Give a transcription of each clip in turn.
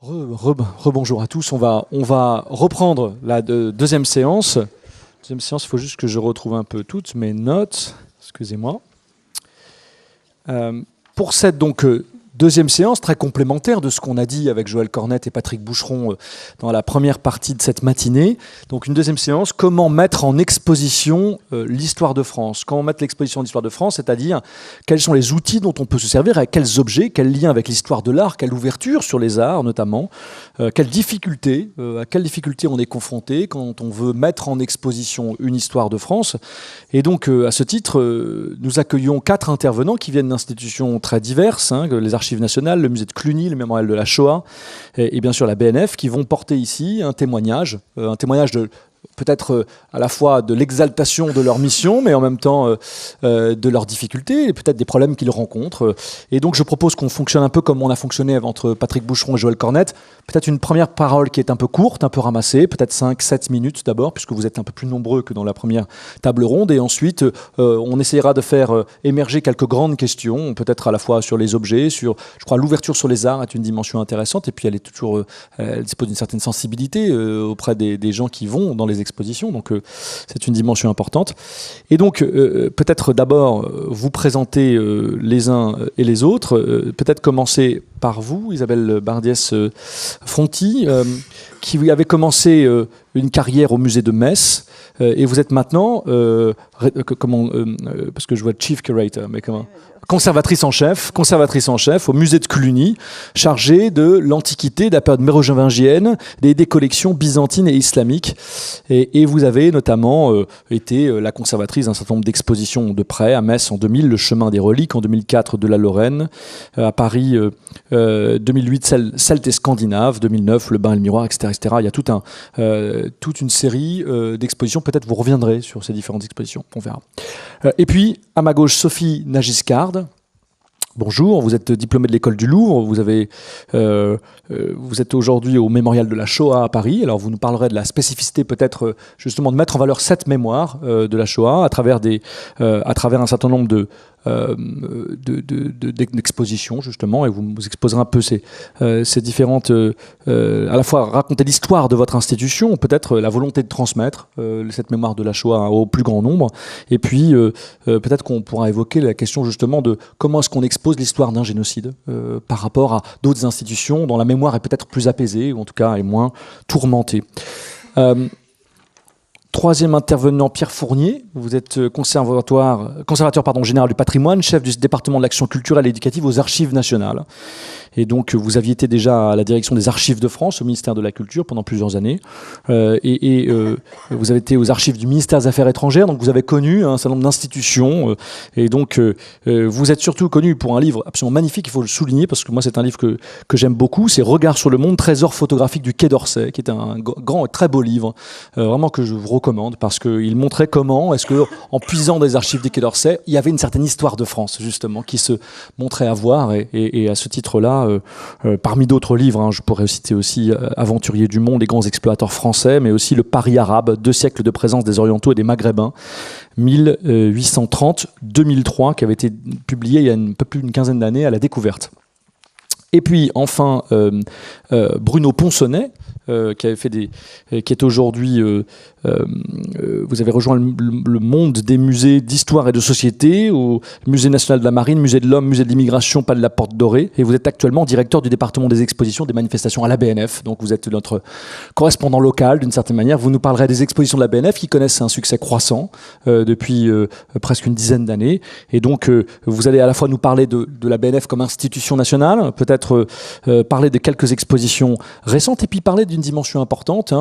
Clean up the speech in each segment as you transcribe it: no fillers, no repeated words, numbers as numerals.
Rebonjour à tous. On va reprendre la deuxième séance. Deuxième séance, il faut juste que je retrouve un peu toutes mes notes. Excusez-moi. Pour cette deuxième séance, très complémentaire de ce qu'on a dit avec Joël Cornette et Patrick Boucheron dans la première partie de cette matinée. Donc une deuxième séance, comment mettre en exposition l'histoire de France. Comment mettre l'exposition de l'histoire de France, c'est-à-dire quels sont les outils dont on peut se servir, à quels objets, quel lien avec l'histoire de l'art, quelle ouverture sur les arts notamment, à quelles difficultés on est confronté quand on veut mettre en exposition une histoire de France. Et donc à ce titre, nous accueillons 4 intervenants qui viennent d'institutions très diverses, les Archives nationales, le musée de Cluny, le mémorial de la Shoah et bien sûr la BNF, qui vont porter ici un témoignage de peut-être à la fois de l'exaltation de leur mission, mais en même temps de leurs difficultés et peut-être des problèmes qu'ils rencontrent. Et donc je propose qu'on fonctionne un peu comme on a fonctionné entre Patrick Boucheron et Joël Cornette. Peut-être une première parole qui est un peu courte, un peu ramassée, peut-être 5-7 minutes d'abord, puisque vous êtes un peu plus nombreux que dans la première table ronde. Et ensuite, on essaiera de faire émerger quelques grandes questions, peut-être à la fois sur les objets, sur, je crois, l'ouverture sur les arts est une dimension intéressante. Et puis elle est toujours, elle dispose d'une certaine sensibilité auprès des gens qui vont dans les expositions, donc c'est une dimension importante. Et donc peut-être d'abord vous présenter les uns et les autres, peut-être commencer par vous, Isabelle Bardiès-Fonty, qui avait commencé une carrière au musée de Metz, et vous êtes maintenant, parce que je vois Chief Curator, mais comment ? Conservatrice en chef au musée de Cluny, chargée de l'Antiquité, de la période mérovingienne, des collections byzantines et islamiques. Et vous avez notamment été la conservatrice d'un certain nombre d'expositions de près, à Metz en 2000, le chemin des reliques, en 2004 de la Lorraine, à Paris 2008, Celte et Scandinave, 2009, le bain et le miroir, etc. etc. Il y a toute une série d'expositions. Peut-être vous reviendrez sur ces différentes expositions, on verra. Et puis, à ma gauche, Sophie Nagiscard. Bonjour, vous êtes diplômée de l'école du Louvre, vous êtes aujourd'hui au mémorial de la Shoah à Paris. Alors vous nous parlerez de la spécificité peut-être justement de mettre en valeur cette mémoire de la Shoah à travers un certain nombre d'expositions justement, et vous exposerez un peu ces différentes, à la fois raconter l'histoire de votre institution, peut-être la volonté de transmettre cette mémoire de la Shoah au plus grand nombre, et puis peut-être qu'on pourra évoquer la question justement de comment est-ce qu'on expose l'histoire d'un génocide par rapport à d'autres institutions dont la mémoire est peut-être plus apaisée, ou en tout cas est moins tourmentée. Troisième intervenant, Pierre Fournier. Vous êtes conservateur général du patrimoine, chef du département de l'action culturelle et éducative aux Archives nationales. Et donc, vous aviez été déjà à la direction des Archives de France, au ministère de la Culture, pendant plusieurs années. Vous avez été aux Archives du ministère des Affaires étrangères, donc vous avez connu un certain nombre d'institutions. Et donc, vous êtes surtout connu pour un livre absolument magnifique, il faut le souligner, parce que moi, c'est un livre que j'aime beaucoup. C'est Regard sur le monde, trésor photographique du Quai d'Orsay, qui est un grand et très beau livre, vraiment que je vous recommande, parce qu'il montrait comment est-ce que, en puisant dans les archives du Quai d'Orsay, il y avait une certaine histoire de France, justement, qui se montrait à voir. Et à ce titre-là, parmi d'autres livres, je pourrais citer aussi Aventuriers du monde, les grands explorateurs français, mais aussi Le Paris arabe, 2 siècles de présence des Orientaux et des Maghrébins, 1830-2003, qui avait été publié il y a un peu plus d'une quinzaine d'années à La Découverte. Et puis enfin Bruno Ponsonnet, qui est aujourd'hui, vous avez rejoint le monde des musées d'histoire et de société, au Musée national de la Marine, Musée de l'Homme, Musée de l'Immigration, Palais de la Porte Dorée, et vous êtes actuellement directeur du département des expositions des manifestations à la BNF, donc vous êtes notre correspondant local d'une certaine manière. Vous nous parlerez des expositions de la BNF qui connaissent un succès croissant depuis presque une dizaine d'années, et donc vous allez à la fois nous parler de la BNF comme institution nationale, peut-être parler de quelques expositions récentes, et puis parler d'une dimension importante,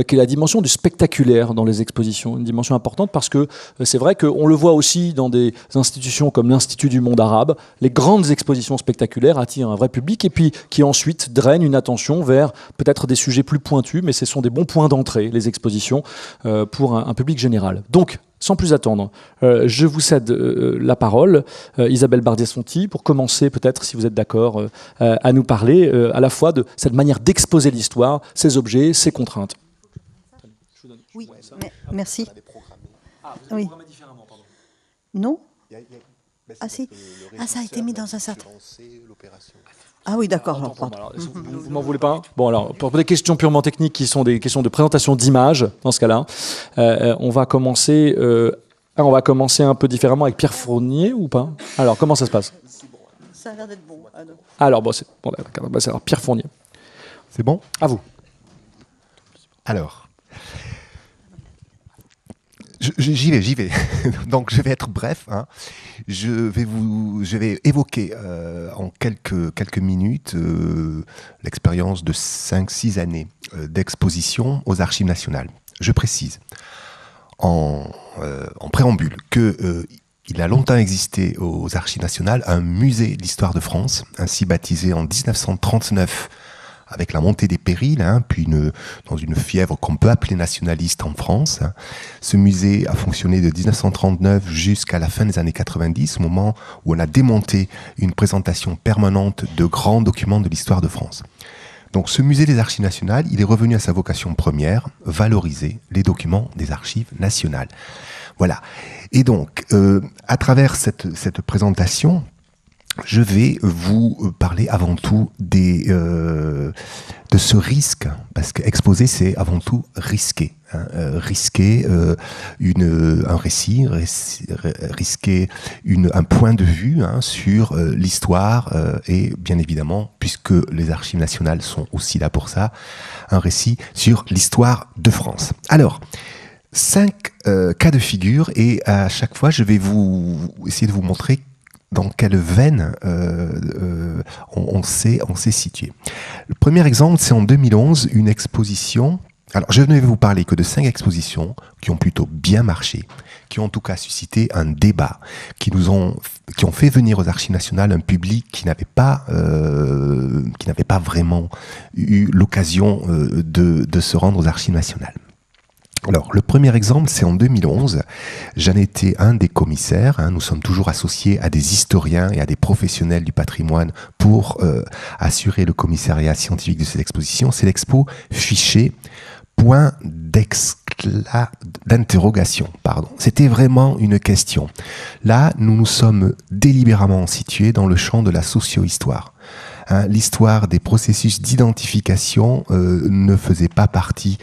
qui est la dimension du spectaculaire dans les expositions. Une dimension importante parce que c'est vrai qu'on le voit aussi dans des institutions comme l'Institut du monde arabe, les grandes expositions spectaculaires attirent un vrai public et puis qui ensuite drainent une attention vers peut-être des sujets plus pointus, mais ce sont des bons points d'entrée, les expositions, pour un public général. Donc, sans plus attendre, je vous cède la parole, Isabelle Bardiès-Fonty, pour commencer peut-être, si vous êtes d'accord, à nous parler à la fois de cette manière d'exposer l'histoire, ses objets, ses contraintes. Oui, merci. Ah, vous avez programmé différemment, pardon. Non ? Ah si. Ah, ça a été mis dans un certain... l'opération. Ah oui, d'accord. Vous m'en voulez pas? Bon, alors, pour des questions purement techniques qui sont des questions de présentation d'images, dans ce cas-là, on va commencer un peu différemment avec Pierre Fournier ou pas? Alors, comment ça se passe? Ça a l'air d'être bon. Alors, bon, d'accord. Bah, c'est alors Pierre Fournier. C'est bon? À vous. Alors, j'y vais. Donc, je vais être bref. Hein. Je vais évoquer en quelques minutes l'expérience de 5-6 années d'exposition aux Archives nationales. Je précise en préambule que il a longtemps existé aux Archives nationales un musée d'histoire de France, ainsi baptisé en 1939 avec la montée des périls, puis dans une fièvre qu'on peut appeler nationaliste en France. Ce musée a fonctionné de 1939 jusqu'à la fin des années 90, au moment où on a démonté une présentation permanente de grands documents de l'histoire de France. Donc ce musée des Archives nationales, il est revenu à sa vocation première, valoriser les documents des Archives nationales. Voilà. Et donc, à travers cette présentation, je vais vous parler avant tout de ce risque, parce qu'exposer, c'est avant tout risquer. Risquer un récit, risquer un point de vue sur l'histoire et bien évidemment, puisque les Archives nationales sont aussi là pour ça, un récit sur l'histoire de France. Alors, 5 cas de figure et à chaque fois, je vais essayer de vous montrer dans quelle veine on s'est situé. Le premier exemple, c'est en 2011, une exposition. Alors, je ne vais vous parler que de 5 expositions qui ont plutôt bien marché, qui ont en tout cas suscité un débat, qui ont fait venir aux Archives nationales un public qui n'avait pas vraiment eu l'occasion de se rendre aux Archives nationales. Alors, le premier exemple, c'est en 2011. J'en étais un des commissaires. Nous sommes toujours associés à des historiens et à des professionnels du patrimoine pour assurer le commissariat scientifique de cette exposition. C'est l'expo Fiché, point d'interrogation. C'était vraiment une question. Là, nous nous sommes délibérément situés dans le champ de la socio-histoire. L'histoire des processus d'identification ne faisait pas partie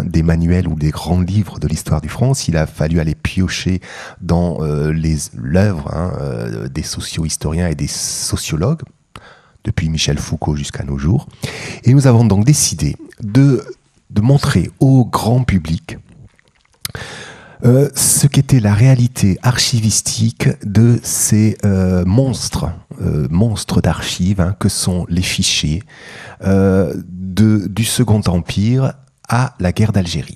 des manuels ou des grands livres de l'histoire du France. Il a fallu aller piocher dans l'œuvre des socio-historiens et des sociologues, depuis Michel Foucault jusqu'à nos jours. Et nous avons donc décidé de montrer au grand public ce qu'était la réalité archivistique de ces monstres d'archives que sont les fichiers du Second Empire à la guerre d'Algérie.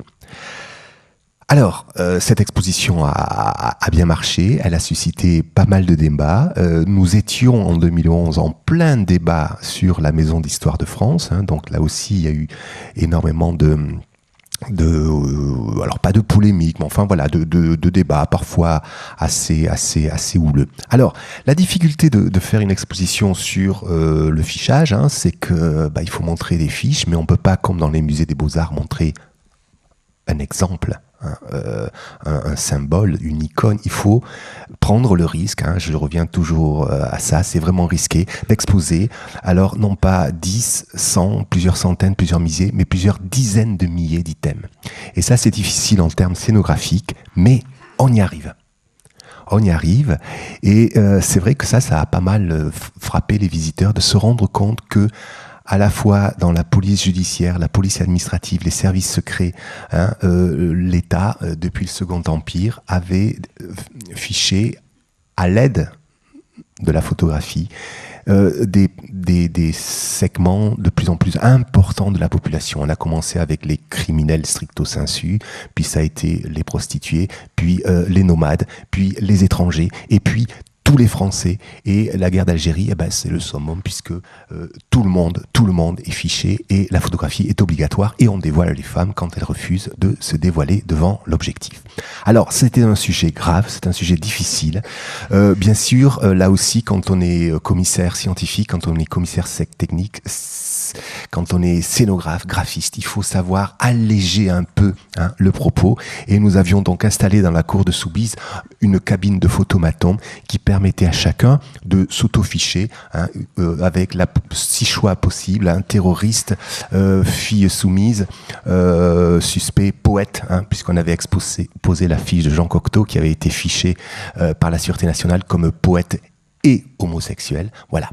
Alors, cette exposition a bien marché, elle a suscité pas mal de débats. Nous étions en 2011 en plein débat sur la Maison d'Histoire de France, donc là aussi il y a eu énormément alors pas de polémique, mais enfin voilà, de débats parfois assez houleux. Alors, la difficulté de faire une exposition sur le fichage, c'est que il faut montrer des fiches, mais on peut pas, comme dans les musées des Beaux-Arts, montrer un exemple, un symbole, une icône. Il faut prendre le risque, je reviens toujours à ça, c'est vraiment risqué d'exposer, alors non pas 10, 100, plusieurs centaines, plusieurs milliers, mais plusieurs dizaines de milliers d'items. Et ça, c'est difficile en termes scénographiques, mais on y arrive. On y arrive, et c'est vrai que ça a pas mal frappé les visiteurs de se rendre compte que à la fois dans la police judiciaire, la police administrative, les services secrets, l'État, depuis le Second Empire, avait fiché à l'aide de la photographie des segments de plus en plus importants de la population. On a commencé avec les criminels stricto sensu, puis ça a été les prostituées, puis les nomades, puis les étrangers, et puis tous les Français. Et la guerre d'Algérie, c'est le summum, puisque tout le monde est fiché et la photographie est obligatoire et on dévoile les femmes quand elles refusent de se dévoiler devant l'objectif. Alors, c'était un sujet grave, c'est un sujet difficile. Bien sûr, là aussi, quand on est commissaire scientifique, quand on est commissaire technique, quand on est scénographe, graphiste, il faut savoir alléger un peu le propos. Et nous avions donc installé dans la cour de Soubise une cabine de photomaton qui permettait à chacun de s'auto-ficher avec 6 choix possibles, terroriste, fille soumise, suspect, poète, puisqu'on avait posé la fiche de Jean Cocteau qui avait été fiché par la Sûreté nationale comme poète et homosexuel. Voilà.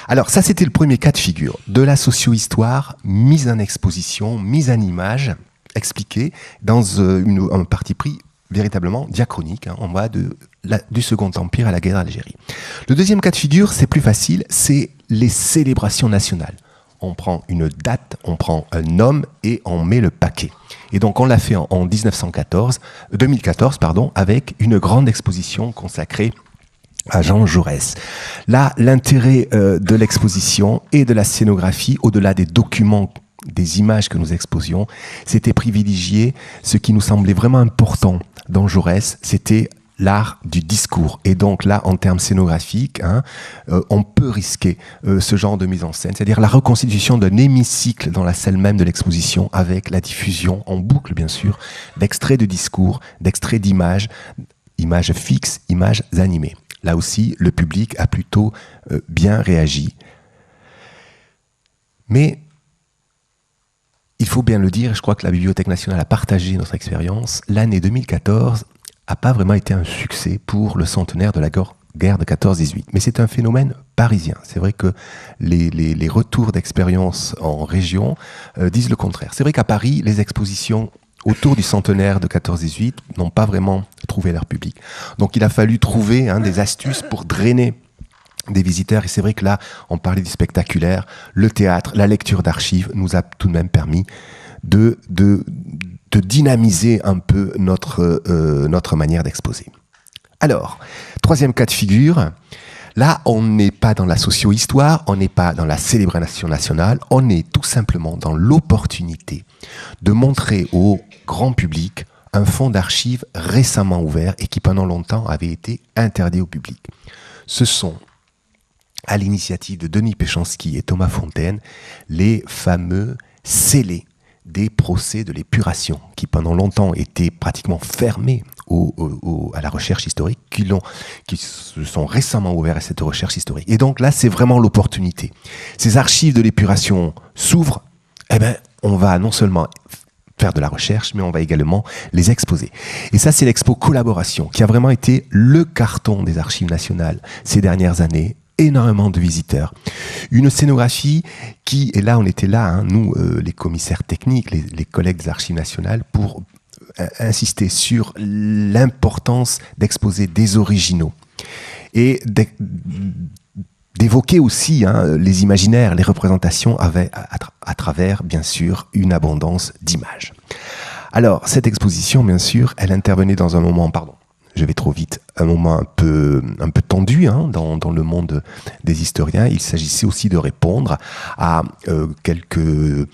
Alors ça, c'était le premier cas de figure de la socio-histoire mise en exposition, mise en image, expliquée dans un parti pris véritablement diachronique. On va du Second Empire à la guerre d'Algérie. Le deuxième cas de figure, c'est plus facile, c'est les célébrations nationales. On prend une date, on prend un homme et on met le paquet. Et donc on l'a fait en 2014, avec une grande exposition consacrée à Jean Jaurès. Là, l'intérêt de l'exposition et de la scénographie, au-delà des documents, des images que nous exposions, c'était privilégier ce qui nous semblait vraiment important dans Jaurès, c'était l'art du discours. Et donc là, en termes scénographiques, on peut risquer ce genre de mise en scène, c'est-à-dire la reconstitution d'un hémicycle dans la salle même de l'exposition avec la diffusion en boucle, bien sûr, d'extraits de discours, d'extraits d'images, images fixes, images animées. Là aussi, le public a plutôt bien réagi. Mais il faut bien le dire, je crois que la Bibliothèque nationale a partagé notre expérience, l'année 2014 n'a pas vraiment été un succès pour le centenaire de la guerre de 14-18. Mais c'est un phénomène parisien. C'est vrai que les retours d'expérience en région disent le contraire. C'est vrai qu'à Paris, les expositions autour du centenaire de 14-18 n'ont pas vraiment trouvé leur public. Donc il a fallu trouver des astuces pour drainer des visiteurs. Et c'est vrai que là, on parlait du spectaculaire, le théâtre, la lecture d'archives nous a tout de même permis de dynamiser un peu notre manière d'exposer. Alors, troisième cas de figure, là, on n'est pas dans la socio-histoire, on n'est pas dans la célébration nationale, on est tout simplement dans l'opportunité de montrer au grand public un fonds d'archives récemment ouvert et qui pendant longtemps avait été interdit au public. Ce sont, à l'initiative de Denis Péchanski et Thomas Fontaine, les fameux scellés des procès de l'épuration, qui pendant longtemps étaient pratiquement fermés à la recherche historique, qui se sont récemment ouverts à cette recherche historique. Et donc là, c'est vraiment l'opportunité. Ces archives de l'épuration s'ouvrent, on va non seulement faire de la recherche, mais on va également les exposer. Et ça, c'est l'expo Collaboration, qui a vraiment été le carton des archives nationales ces dernières années. Énormément de visiteurs. Une scénographie qui, et là on était là, nous les commissaires techniques, les collègues des Archives nationales, pour insister sur l'importance d'exposer des originaux et d'évoquer aussi les imaginaires, les représentations à travers bien sûr une abondance d'images. Alors cette exposition bien sûr, elle intervenait dans un moment, je vais trop vite, un moment un peu tendu dans le monde des historiens. Il s'agissait aussi de répondre à quelques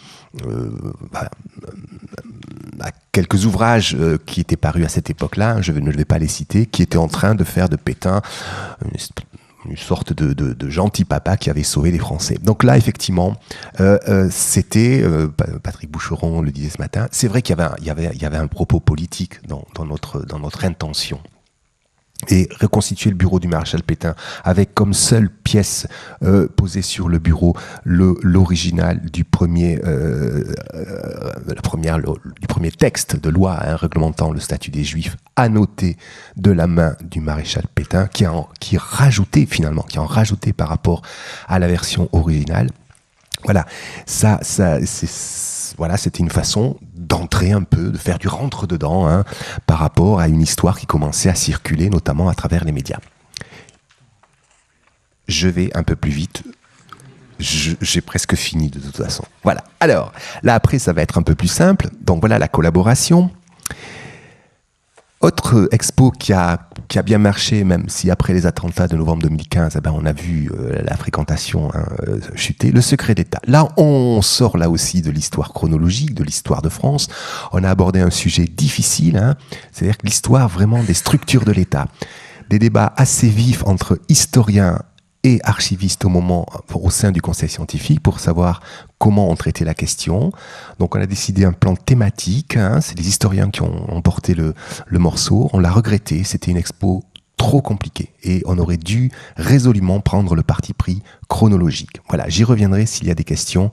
ouvrages qui étaient parus à cette époque-là, je ne vais pas les citer, qui étaient en train de faire de Pétain une sorte de gentil papa qui avait sauvé les Français. Donc là, effectivement, c'était, Patrick Boucheron le disait ce matin, c'est vrai qu'il y avait un propos politique dans notre intention. Et reconstituer le bureau du maréchal Pétain avec comme seule pièce posée sur le bureau l'original du premier texte de loi réglementant le statut des Juifs, annoté de la main du maréchal Pétain, qui en rajoutait par rapport à la version originale. Voilà, c'était une façon d'entrer un peu, de faire du rentre-dedans par rapport à une histoire qui commençait à circuler, notamment à travers les médias. Je vais un peu plus vite. J'ai presque fini de toute façon. Voilà. Alors, là après, ça va être un peu plus simple. Donc voilà la collaboration. Autre expo qui a bien marché, même si après les attentats de novembre 2015, on a vu la fréquentation chuter, le secret d'État. Là, on sort là aussi de l'histoire chronologique, de l'histoire de France. On a abordé un sujet difficile, c'est-à-dire que l'histoire vraiment des structures de l'État. Des débats assez vifs entre historiens et archiviste au sein du conseil scientifique pour savoir comment on traitait la question. Donc on a décidé un plan thématique, c'est les historiens qui ont porté le morceau, on l'a regretté, c'était une expo trop compliquée et on aurait dû résolument prendre le parti pris chronologique. Voilà, j'y reviendrai s'il y a des questions.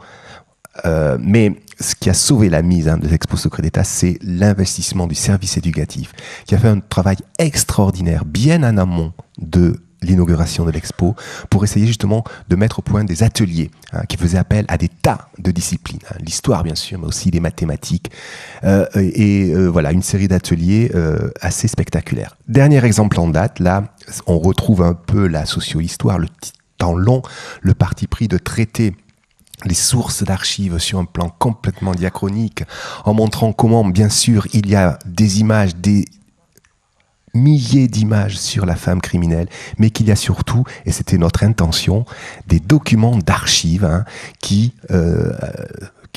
Mais ce qui a sauvé la mise de l'Expo Secret d'État, c'est l'investissement du service éducatif, qui a fait un travail extraordinaire, bien en amont de l'inauguration de l'expo, pour essayer justement de mettre au point des ateliers qui faisaient appel à des tas de disciplines. L'histoire, bien sûr, mais aussi les mathématiques. Voilà, une série d'ateliers assez spectaculaires. Dernier exemple en date, là, on retrouve un peu la socio-histoire, le temps long, le parti pris de traiter les sources d'archives sur un plan complètement diachronique, en montrant comment, bien sûr, il y a des images, des milliers d'images sur la femme criminelle, mais qu'il y a surtout, et c'était notre intention, des documents d'archives qui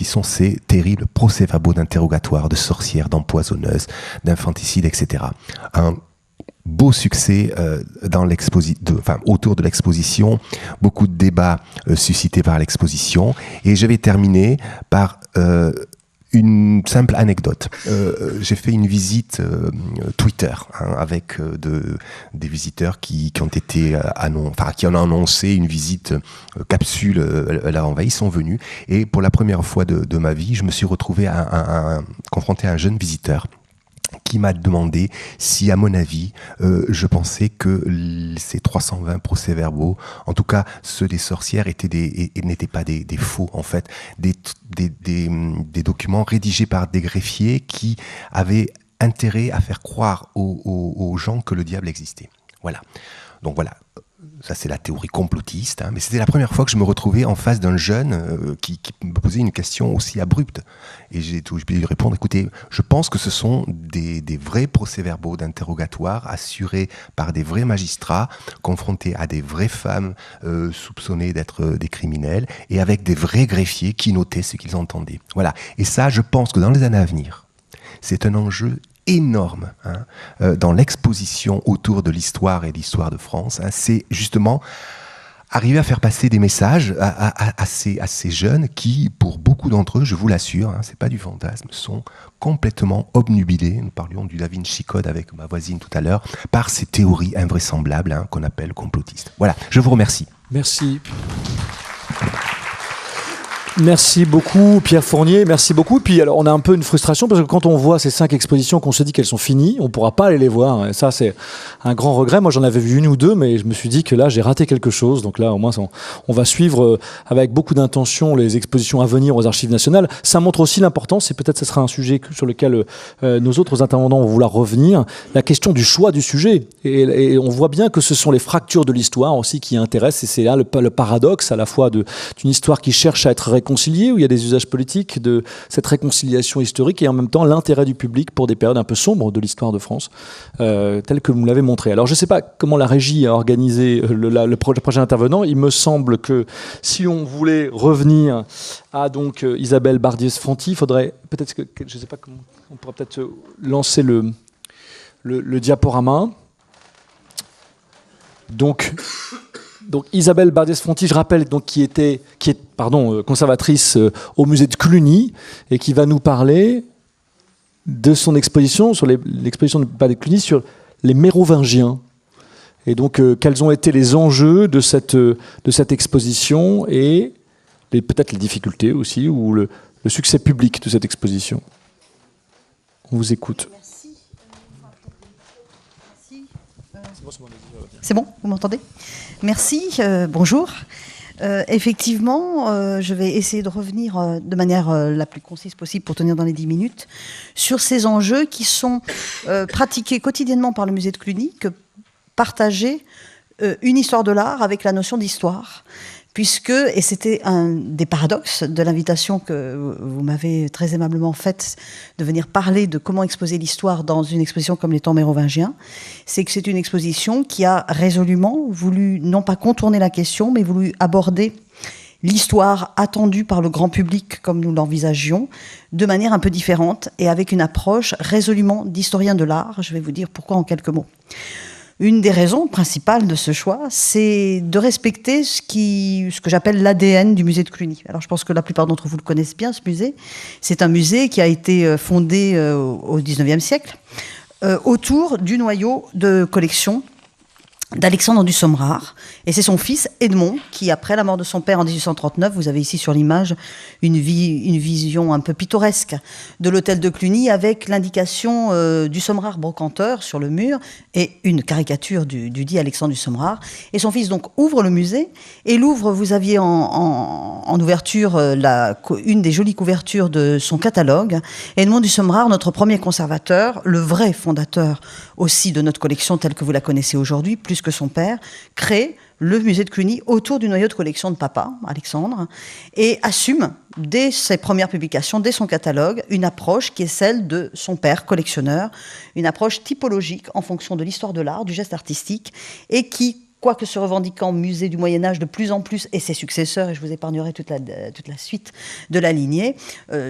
sont ces terribles procès-verbaux d'interrogatoire, de sorcières, d'empoisonneuses, d'infanticides, etc. Un beau succès autour de l'exposition, beaucoup de débats suscités par l'exposition, et je vais terminer par une simple anecdote. J'ai fait une visite Twitter avec des visiteurs qui ont été qui ont annoncé une visite capsule là en va. Ils sont venus et pour la première fois de ma vie, je me suis retrouvé confronté à un jeune visiteur qui m'a demandé si, à mon avis, je pensais que ces 320 procès-verbaux, en tout cas ceux des sorcières, n'étaient pas des faux, en fait, des documents rédigés par des greffiers qui avaient intérêt à faire croire aux gens que le diable existait. Voilà. Donc voilà. Ça, c'est la théorie complotiste, mais c'était la première fois que je me retrouvais en face d'un jeune qui me posait une question aussi abrupte. Et j'ai tout obligé de lui répondre, écoutez, je pense que ce sont des vrais procès-verbaux d'interrogatoire assurés par des vrais magistrats, confrontés à des vraies femmes soupçonnées d'être des criminels, et avec des vrais greffiers qui notaient ce qu'ils entendaient. Voilà. Et ça, je pense que dans les années à venir, c'est un enjeu énorme dans l'exposition autour de l'histoire et l'histoire de France. C'est justement arriver à faire passer des messages à ces jeunes qui, pour beaucoup d'entre eux, je vous l'assure, c'est pas du fantasme, sont complètement obnubilés. Nous parlions du Da Vinci Code avec ma voisine tout à l'heure, par ces théories invraisemblables qu'on appelle complotistes. Voilà, je vous remercie. Merci. Merci beaucoup Pierre Fournier, merci beaucoup. Et puis alors on a un peu une frustration parce que quand on voit ces 5 expositions qu'on se dit qu'elles sont finies, on ne pourra pas aller les voir. Et ça c'est un grand regret. Moi j'en avais vu 1 ou 2, mais je me suis dit que là j'ai raté quelque chose. Donc là au moins on va suivre avec beaucoup d'intention les expositions à venir aux Archives nationales. Ça montre aussi l'importance, et peut-être ce sera un sujet sur lequel nos autres intervenants vont vouloir revenir, la question du choix du sujet. Et on voit bien que ce sont les fractures de l'histoire aussi qui intéressent, et c'est là le paradoxe à la fois d'une histoire qui cherche à être réconcilié, où il y a des usages politiques de cette réconciliation historique, et en même temps l'intérêt du public pour des périodes un peu sombres de l'histoire de France, telles que vous me l'avez montré. Alors je ne sais pas comment la régie a organisé le prochain intervenant. Il me semble que si on voulait revenir à donc Isabelle Bardiès-Franty, il faudrait peut-être que, je ne sais pas comment, on pourrait peut-être lancer le diaporama. Donc Isabelle Bardiès-Franty, je rappelle, donc, qui est conservatrice au musée de Cluny, et qui va nous parler de son exposition, sur l'exposition de Cluny sur les Mérovingiens. Et donc, quels ont été les enjeux de cette exposition, et peut-être les difficultés aussi, ou le succès public de cette exposition. On vous écoute. Merci. C'est bon, vous m'entendez ? Merci, bonjour. Effectivement, je vais essayer de revenir de manière la plus concise possible pour tenir dans les 10 minutes sur ces enjeux qui sont pratiqués quotidiennement par le musée de Cluny, que partager une histoire de l'art avec la notion d'histoire. Puisque, et c'était un des paradoxes de l'invitation que vous m'avez très aimablement faite de venir parler de comment exposer l'histoire dans une exposition comme les temps mérovingiens, c'est que c'est une exposition qui a résolument voulu, non pas contourner la question, mais voulu aborder l'histoire attendue par le grand public comme nous l'envisagions, de manière un peu différente et avec une approche résolument d'historien de l'art. Je vais vous dire pourquoi en quelques mots. Une des raisons principales de ce choix, c'est de respecter ce que j'appelle l'ADN du musée de Cluny. Alors je pense que la plupart d'entre vous le connaissent bien, ce musée. C'est un musée qui a été fondé au XIXe siècle autour du noyau de collection d'Alexandre du Sommerard. Et c'est son fils Edmond qui, après la mort de son père en 1839, vous avez ici sur l'image une vision un peu pittoresque de l'hôtel de Cluny avec l'indication du Sommerard brocanteur sur le mur et une caricature du dit Alexandre du Sommerard. Et son fils donc ouvre le musée et l'ouvre, vous aviez en ouverture une des jolies couvertures de son catalogue. Edmond du Sommerard, notre premier conservateur, le vrai fondateur aussi de notre collection telle que vous la connaissez aujourd'hui, plus que son père, crée le musée de Cluny autour du noyau de collection de papa, Alexandre, et assume, dès ses premières publications, dès son catalogue, une approche qui est celle de son père, collectionneur, une approche typologique en fonction de l'histoire de l'art, du geste artistique, et qui, quoique se revendiquant musée du Moyen-Âge de plus en plus, et ses successeurs, et je vous épargnerai toute la suite de la lignée,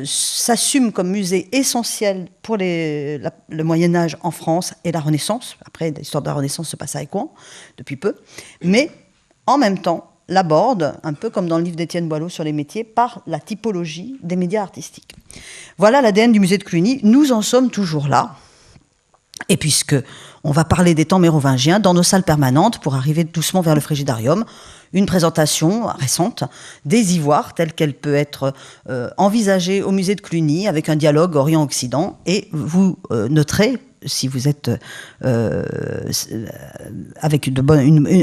s'assume comme musée essentiel pour le Moyen-Âge en France et la Renaissance. Après, l'histoire de la Renaissance se passe à Écouen, depuis peu. Mais, en même temps, l'aborde, un peu comme dans le livre d'Étienne Boileau sur les métiers, par la typologie des médias artistiques. Voilà l'ADN du musée de Cluny. Nous en sommes toujours là. Et puisque on va parler des temps mérovingiens dans nos salles permanentes pour arriver doucement vers le frigidarium, une présentation récente des ivoires telle qu'elle peut être envisagée au musée de Cluny avec un dialogue Orient-Occident. Et vous noterez, si vous êtes avec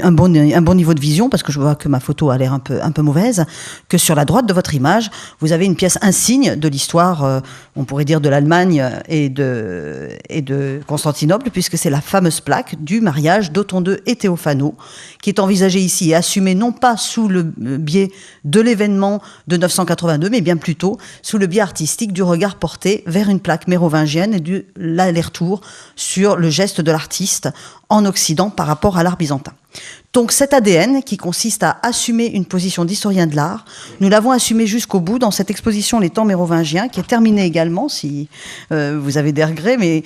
un bon niveau de vision, parce que je vois que ma photo a l'air un peu mauvaise, que sur la droite de votre image, vous avez une pièce insigne de l'histoire, on pourrait dire de l'Allemagne et de Constantinople, puisque c'est la fameuse plaque du mariage d'Othon II et Théophano, qui est envisagée ici et assumée non pas sous le biais de l'événement de 982, mais bien plutôt sous le biais artistique du regard porté vers une plaque mérovingienne et de l'aller-retour sur le geste de l'artiste en Occident par rapport à l'art byzantin. Donc cet ADN qui consiste à assumer une position d'historien de l'art, nous l'avons assumé jusqu'au bout dans cette exposition Les Temps mérovingiens, qui est terminée également, si vous avez des regrets, mais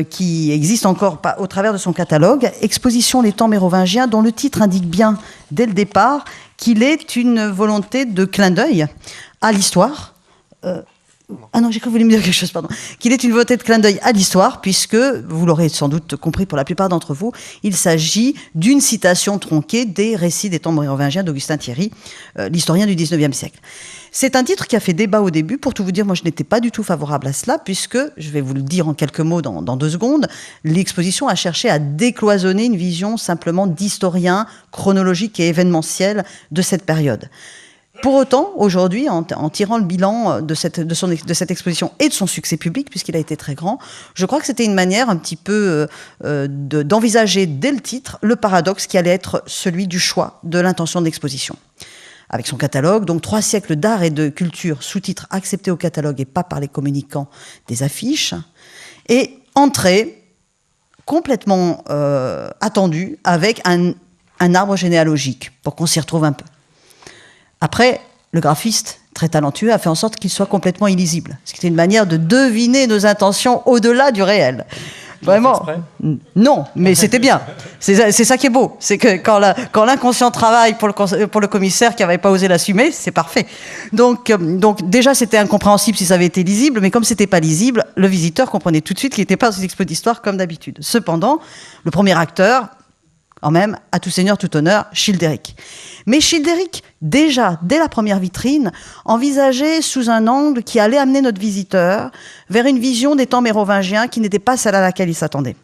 qui existe encore au travers de son catalogue. Exposition Les Temps mérovingiens, dont le titre indique bien dès le départ qu'il est une volonté de clin d'œil à l'histoire. Ah non, j'ai cru que vous vouliez me dire quelque chose, pardon. Qu'il est une volonté de clin d'œil à l'histoire, puisque, vous l'aurez sans doute compris pour la plupart d'entre vous, il s'agit d'une citation tronquée des récits des temps mérovingiens d'Augustin Thierry, l'historien du XIXe siècle. C'est un titre qui a fait débat au début. Pour tout vous dire, moi, je n'étais pas du tout favorable à cela, puisque, je vais vous le dire en quelques mots dans 2 secondes, l'exposition a cherché à décloisonner une vision simplement d'historien chronologique et événementiel de cette période. Pour autant, aujourd'hui, en tirant le bilan de cette exposition et de son succès public, puisqu'il a été très grand, je crois que c'était une manière un petit peu d'envisager dès le titre le paradoxe qui allait être celui du choix de l'intention de l'exposition. Avec son catalogue, donc 3 siècles d'art et de culture, sous-titre accepté au catalogue et pas par les communicants des affiches, et entrée complètement attendue avec un arbre généalogique, pour qu'on s'y retrouve un peu. Après, le graphiste, très talentueux, a fait en sorte qu'il soit complètement illisible. Ce qui était une manière de deviner nos intentions au-delà du réel. Vraiment. Non, mais c'était bien. C'est ça qui est beau. C'est que quand l'inconscient travaille pour le commissaire qui n'avait pas osé l'assumer, c'est parfait. Donc déjà, c'était incompréhensible si ça avait été lisible, mais comme c'était pas lisible, le visiteur comprenait tout de suite qu'il n'était pas dans une expo d'histoire comme d'habitude. Cependant, le premier acteur, quand même, à tout seigneur, tout honneur, Childéric. Mais Childéric, déjà, dès la première vitrine, envisageait sous un angle qui allait amener notre visiteur vers une vision des temps mérovingiens qui n'était pas celle à laquelle il s'attendait.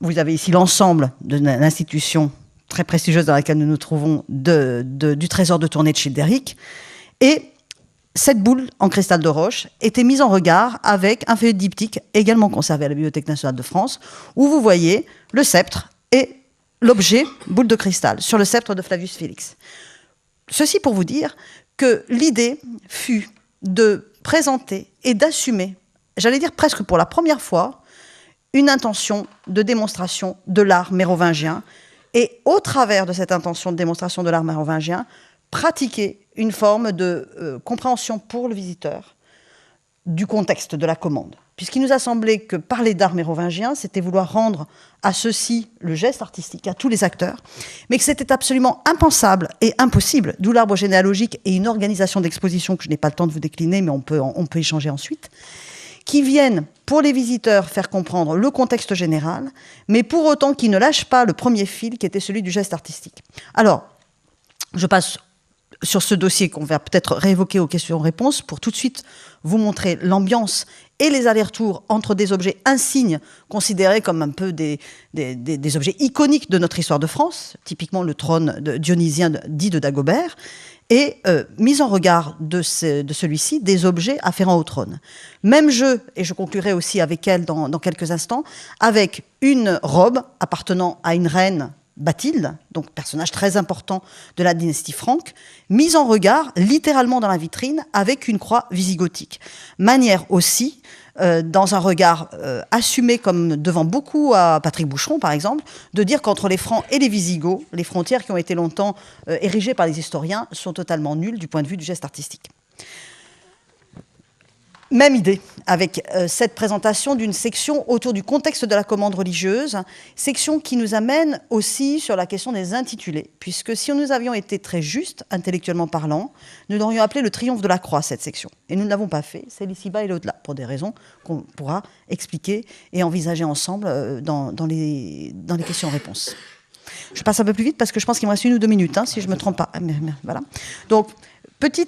Vous avez ici l'ensemble de l'institution très prestigieuse dans laquelle nous nous trouvons du trésor de tournée de Childéric. Et cette boule en cristal de roche était mise en regard avec un feuillet de diptyque également conservé à la Bibliothèque nationale de France, où vous voyez le sceptre et l'objet, boule de cristal, sur le sceptre de Flavius Félix. Ceci pour vous dire que l'idée fut de présenter et d'assumer, j'allais dire presque pour la première fois, une intention de démonstration de l'art mérovingien et, au travers de cette intention de démonstration de l'art mérovingien, pratiquer une forme de compréhension pour le visiteur du contexte de la commande. puisqu'il nous a semblé que parler d'art mérovingien, c'était vouloir rendre à ceux-ci le geste artistique, à tous les acteurs, mais que c'était absolument impensable et impossible, d'où l'arbre généalogique et une organisation d'exposition que je n'ai pas le temps de vous décliner, mais on peut échanger ensuite, qui viennent, pour les visiteurs, faire comprendre le contexte général, mais pour autant qui ne lâchent pas le premier fil, qui était celui du geste artistique. Alors, je passe sur ce dossier qu'on va peut-être réévoquer aux questions-réponses pour tout de suite vous montrer l'ambiance et les allers-retours entre des objets insignes considérés comme un peu des objets iconiques de notre histoire de France, typiquement le trône dionysien dit de Dagobert, et mise en regard de celui-ci des objets afférents au trône. Même jeu, et je conclurai aussi avec elle dans quelques instants, avec une robe appartenant à une reine, Bathilde, donc personnage très important de la dynastie franque, mise en regard littéralement dans la vitrine avec une croix visigothique. Manière aussi, dans un regard assumé comme devant beaucoup à Patrick Boucheron par exemple, de dire qu'entre les Francs et les Visigoths, les frontières qui ont été longtemps érigées par les historiens sont totalement nulles du point de vue du geste artistique. Même idée, avec cette présentation d'une section autour du contexte de la commande religieuse, section qui nous amène aussi sur la question des intitulés, puisque si nous avions été très justes, intellectuellement parlant, nous l'aurions appelé le triomphe de la croix, cette section. Et nous ne l'avons pas fait, c'est l'ici-bas et l'au-delà, pour des raisons qu'on pourra expliquer et envisager ensemble dans les questions-réponses. Je passe un peu plus vite parce que je pense qu'il me reste 1 ou 2 minutes, hein, si je ne me trompe pas. Voilà. Donc, petit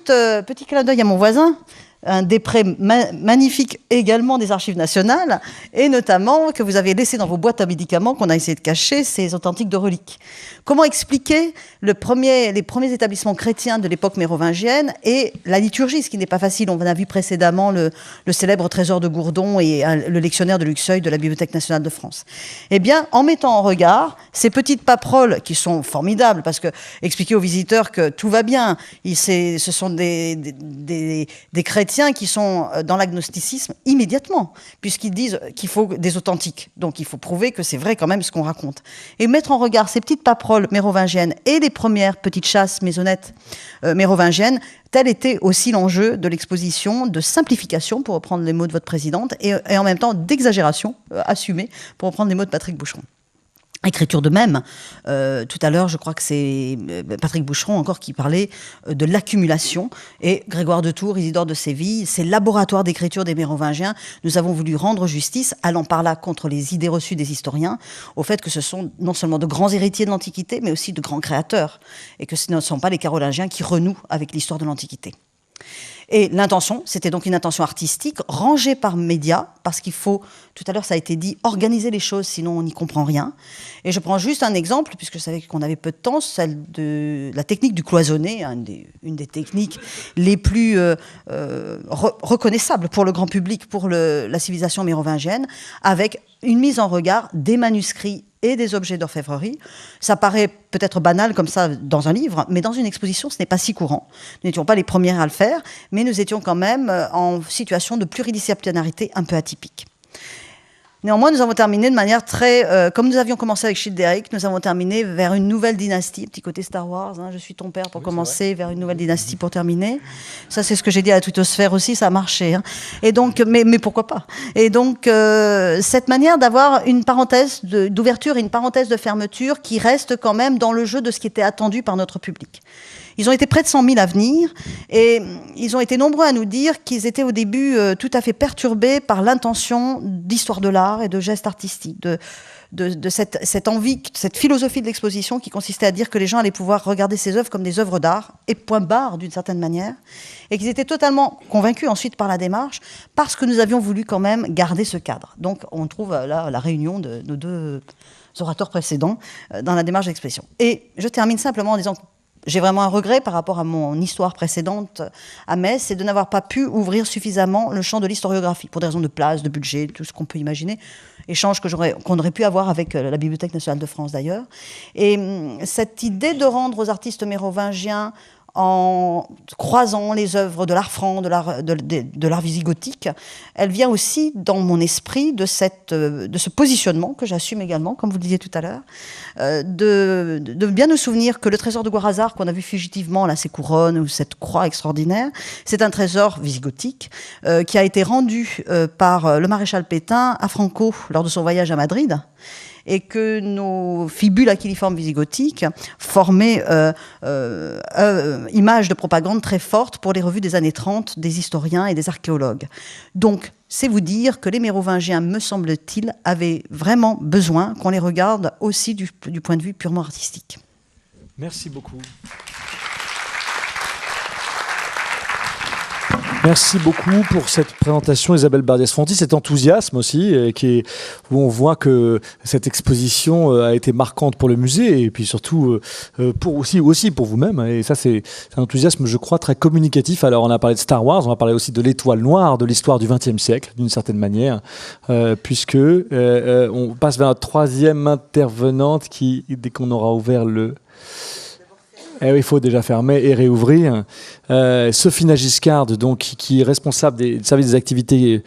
clin d'œil à mon voisin, un des prêts magnifiques également des Archives nationales, et notamment que vous avez laissé dans vos boîtes à médicaments qu'on a essayé de cacher, ces authentiques de reliques. Comment expliquer les premiers établissements chrétiens de l'époque mérovingienne et la liturgie, ce qui n'est pas facile. On a vu précédemment le célèbre trésor de Gourdon et le lectionnaire de Luxeuil de la Bibliothèque nationale de France. Eh bien, en mettant en regard ces petites paperoles qui sont formidables, parce que expliquer aux visiteurs que tout va bien, ce sont des chrétiens qui sont dans l'agnosticisme immédiatement, puisqu'ils disent qu'il faut des authentiques. Donc il faut prouver que c'est vrai quand même ce qu'on raconte. Et mettre en regard ces petites paperoles mérovingiennes et les premières petites chasses maisonnettes mérovingiennes, tel était aussi l'enjeu de l'exposition de simplification, pour reprendre les mots de votre présidente, et en même temps d'exagération assumée, pour reprendre les mots de Patrick Boucheron. Écriture de même. Tout à l'heure, je crois que c'est Patrick Boucheron encore qui parlait de l'accumulation. Et Grégoire de Tours, Isidore de Séville, ces laboratoires d'écriture des Mérovingiens, nous avons voulu rendre justice, allant par là contre les idées reçues des historiens, au fait que ce sont non seulement de grands héritiers de l'Antiquité, mais aussi de grands créateurs. Et que ce ne sont pas les Carolingiens qui renouent avec l'histoire de l'Antiquité. Et l'intention, c'était donc une intention artistique, rangée par médias, parce qu'il faut, tout à l'heure ça a été dit, organiser les choses, sinon on n'y comprend rien. Et je prends juste un exemple, puisque je savais qu'on avait peu de temps, celle de la technique du cloisonné, une des techniques les plus reconnaissables pour le grand public, pour la civilisation mérovingienne, avec une mise en regard des manuscrits et des objets d'orfèvrerie. Ça paraît peut-être banal comme ça dans un livre, mais dans une exposition, ce n'est pas si courant. Nous n'étions pas les premières à le faire, mais nous étions quand même en situation de pluridisciplinarité un peu atypique. Néanmoins, nous avons terminé de manière très... comme nous avions commencé avec Childéric, nous avons terminé vers une nouvelle dynastie, petit côté Star Wars, hein, je suis ton père pour commencer, vers une nouvelle dynastie pour terminer. Ça, c'est ce que j'ai dit à la twittosphère aussi, ça a marché. Hein. Et donc, mais pourquoi pas? Et donc, cette manière d'avoir une parenthèse d'ouverture et une parenthèse de fermeture qui reste quand même dans le jeu de ce qui était attendu par notre public. Ils ont été près de 100 000 à venir et ils ont été nombreux à nous dire qu'ils étaient au début tout à fait perturbés par l'intention d'histoire de l'art et de gestes artistiques, de cette envie, cette philosophie de l'exposition qui consistait à dire que les gens allaient pouvoir regarder ces œuvres comme des œuvres d'art et point barre d'une certaine manière, et qu'ils étaient totalement convaincus ensuite par la démarche parce que nous avions voulu quand même garder ce cadre. Donc on trouve là la réunion de nos deux orateurs précédents dans la démarche d'exposition. Et je termine simplement en disant que j'ai vraiment un regret par rapport à mon histoire précédente à Metz, c'est de n'avoir pas pu ouvrir suffisamment le champ de l'historiographie, pour des raisons de place, de budget, tout ce qu'on peut imaginer, échange qu'on aurait pu avoir avec la Bibliothèque nationale de France d'ailleurs. Et cette idée de rendre aux artistes mérovingiens en croisant les œuvres de l'art franc, de l'art visigothique, elle vient aussi dans mon esprit de ce positionnement que j'assume également, comme vous le disiez tout à l'heure, de bien nous souvenir que le trésor de Guarazar qu'on a vu fugitivement, là, ces couronnes ou cette croix extraordinaire, c'est un trésor visigotique qui a été rendu par le maréchal Pétain à Franco lors de son voyage à Madrid, et que nos fibules aquiliformes visigothiques formaient image de propagande très forte pour les revues des années 30 des historiens et des archéologues. Donc, c'est vous dire que les Mérovingiens, me semble-t-il, avaient vraiment besoin qu'on les regarde aussi du point de vue purement artistique. Merci beaucoup. Merci beaucoup pour cette présentation, Isabelle Bardiès-Fonty, cet enthousiasme aussi, où on voit que cette exposition a été marquante pour le musée et puis surtout aussi pour vous-même. Et ça, c'est un enthousiasme, je crois, très communicatif. Alors, on a parlé de Star Wars, on va parler aussi de l'étoile noire de l'histoire du XXe siècle, d'une certaine manière, puisque on passe vers la troisième intervenante qui, dès qu'on aura ouvert le... Eh oui, il faut déjà fermer et réouvrir. Sophie Giscard, donc, qui est responsable du service des activités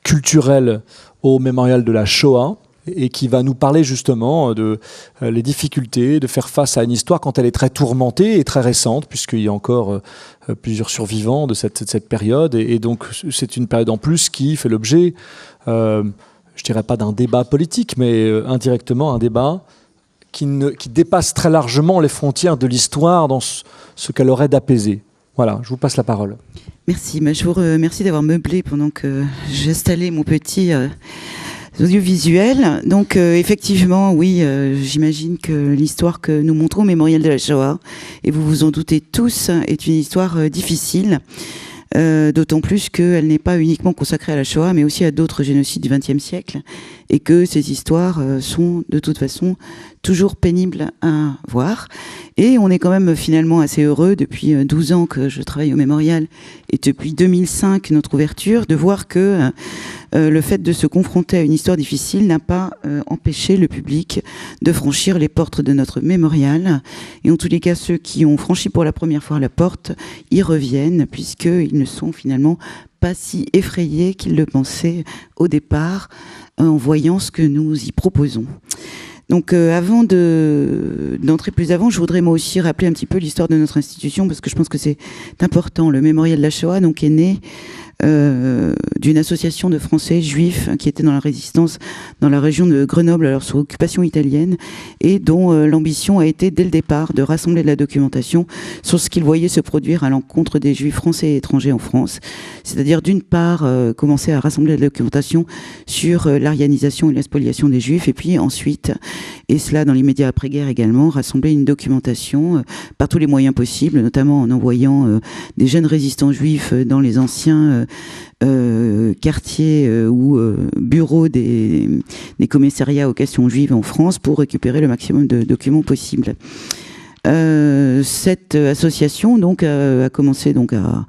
culturelles au Mémorial de la Shoah et qui va nous parler justement de les difficultés de faire face à une histoire quand elle est très tourmentée et très récente, puisqu'il y a encore plusieurs survivants de cette période. Et donc, c'est une période en plus qui fait l'objet, je dirais pas d'un débat politique, mais indirectement un débat qui dépasse très largement les frontières de l'histoire dans ce qu'elle aurait d'apaiser. Voilà, je vous passe la parole. Merci, je vous remercie d'avoir meublé pendant que j'installais mon petit audiovisuel. Donc effectivement, oui, j'imagine que l'histoire que nous montrons au Mémorial de la Shoah, et vous vous en doutez tous, est une histoire difficile. D'autant plus qu'elle n'est pas uniquement consacrée à la Shoah, mais aussi à d'autres génocides du XXe siècle, et que ces histoires sont de toute façon toujours pénibles à voir. Et on est quand même finalement assez heureux, depuis 12 ans que je travaille au Mémorial, et depuis 2005, notre ouverture, de voir que le fait de se confronter à une histoire difficile n'a pas empêché le public de franchir les portes de notre Mémorial. Et en tous les cas, ceux qui ont franchi pour la première fois la porte y reviennent, puisqu'ils ne sont finalement pas si effrayés qu'ils le pensaient au départ, en voyant ce que nous y proposons. Donc avant d'entrer plus avant, je voudrais moi aussi rappeler un petit peu l'histoire de notre institution, parce que je pense que c'est important. Le Mémorial de la Shoah donc, est né d'une association de Français juifs qui étaient dans la résistance dans la région de Grenoble, alors sous occupation italienne, et dont l'ambition a été dès le départ de rassembler de la documentation sur ce qu'ils voyaient se produire à l'encontre des juifs français et étrangers en France. C'est-à-dire d'une part commencer à rassembler de la documentation sur l'arianisation et la spoliation des juifs, et puis ensuite, et cela dans l'immédiat après-guerre également, rassembler une documentation par tous les moyens possibles, notamment en envoyant des jeunes résistants juifs dans les anciens quartiers ou bureaux des commissariats aux questions juives en France pour récupérer le maximum de documents possibles. Cette association donc a commencé donc à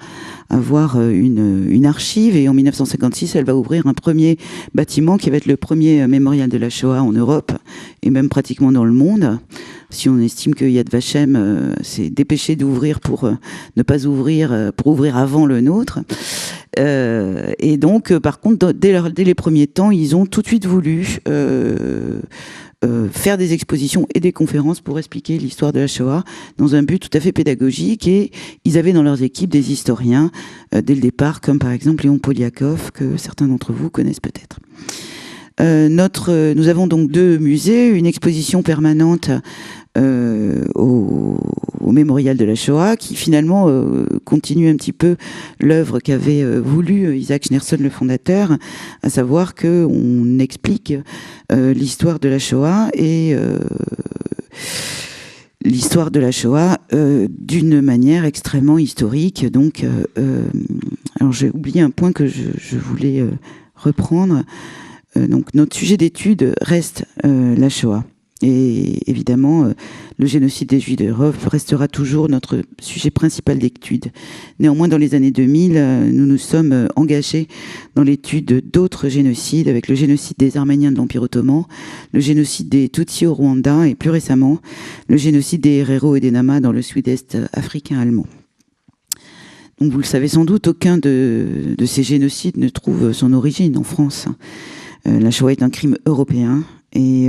avoir une archive, et en 1956 elle va ouvrir un premier bâtiment qui va être le premier mémorial de la Shoah en Europe et même pratiquement dans le monde. Si on estime que Yad Vashem s'est dépêché d'ouvrir pour ne pas ouvrir, pour ouvrir avant le nôtre. Et donc, par contre, dès les premiers temps, ils ont tout de suite voulu faire des expositions et des conférences pour expliquer l'histoire de la Shoah dans un but tout à fait pédagogique, et ils avaient dans leurs équipes des historiens dès le départ, comme par exemple Léon Poliakov, que certains d'entre vous connaissent peut-être. Nous avons donc 2 musées, une exposition permanente au Mémorial de la Shoah, qui finalement continue un petit peu l'œuvre qu'avait voulu Isaac Schneerson, le fondateur, à savoir qu'on explique l'histoire de la Shoah et l'histoire de la Shoah d'une manière extrêmement historique. Donc, alors j'ai oublié un point que je voulais reprendre. Donc notre sujet d'étude reste la Shoah. Et évidemment, le génocide des Juifs d'Europe restera toujours notre sujet principal d'étude. Néanmoins, dans les années 2000, nous nous sommes engagés dans l'étude d'autres génocides, avec le génocide des Arméniens de l'Empire ottoman, le génocide des Tutsis au Rwanda, et plus récemment, le génocide des Herero et des Nama dans le sud-est africain allemand. Donc vous le savez sans doute, aucun de ces génocides ne trouve son origine en France. La Shoah est un crime européen et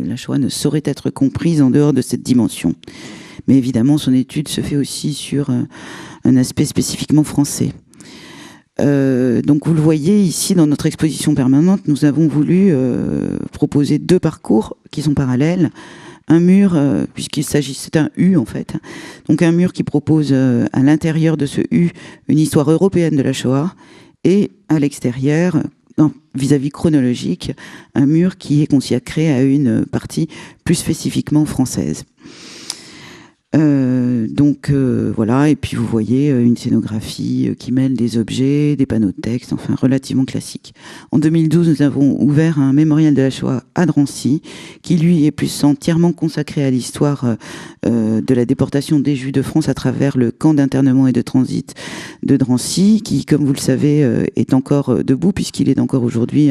la Shoah ne saurait être comprise en dehors de cette dimension. Mais évidemment, son étude se fait aussi sur un aspect spécifiquement français. Donc vous le voyez ici dans notre exposition permanente, nous avons voulu proposer 2 parcours qui sont parallèles. Un mur, puisqu'il s'agit, c'est un U en fait, donc un mur qui propose à l'intérieur de ce U une histoire européenne de la Shoah, et à l'extérieur, vis-à-vis chronologique, un mur qui est consacré à une partie plus spécifiquement française. Voilà, et puis vous voyez une scénographie qui mêle des objets, des panneaux de texte, enfin relativement classique. En 2012, nous avons ouvert un mémorial de la Shoah à Drancy, qui lui est plus entièrement consacré à l'histoire de la déportation des Juifs de France à travers le camp d'internement et de transit de Drancy, qui, comme vous le savez, est encore debout, puisqu'il est encore aujourd'hui.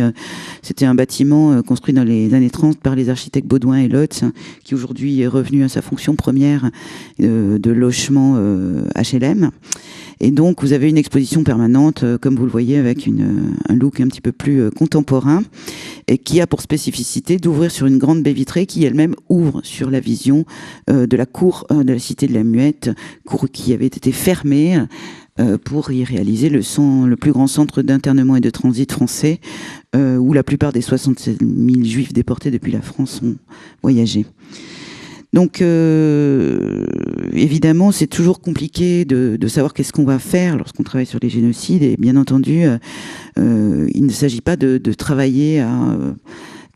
C'était un bâtiment construit dans les années 30 par les architectes Baudouin et Lotz, qui aujourd'hui est revenu à sa fonction première de logement HLM. Et donc vous avez une exposition permanente, comme vous le voyez, avec un look un petit peu plus contemporain, et qui a pour spécificité d'ouvrir sur une grande baie vitrée qui elle-même ouvre sur la vision de la cour de la Cité de la Muette, cour qui avait été fermée pour y réaliser le plus grand centre d'internement et de transit français, où la plupart des 67 000 Juifs déportés depuis la France ont voyagé. Donc, évidemment, c'est toujours compliqué de savoir qu'est-ce qu'on va faire lorsqu'on travaille sur les génocides. Et bien entendu, il ne s'agit pas de travailler à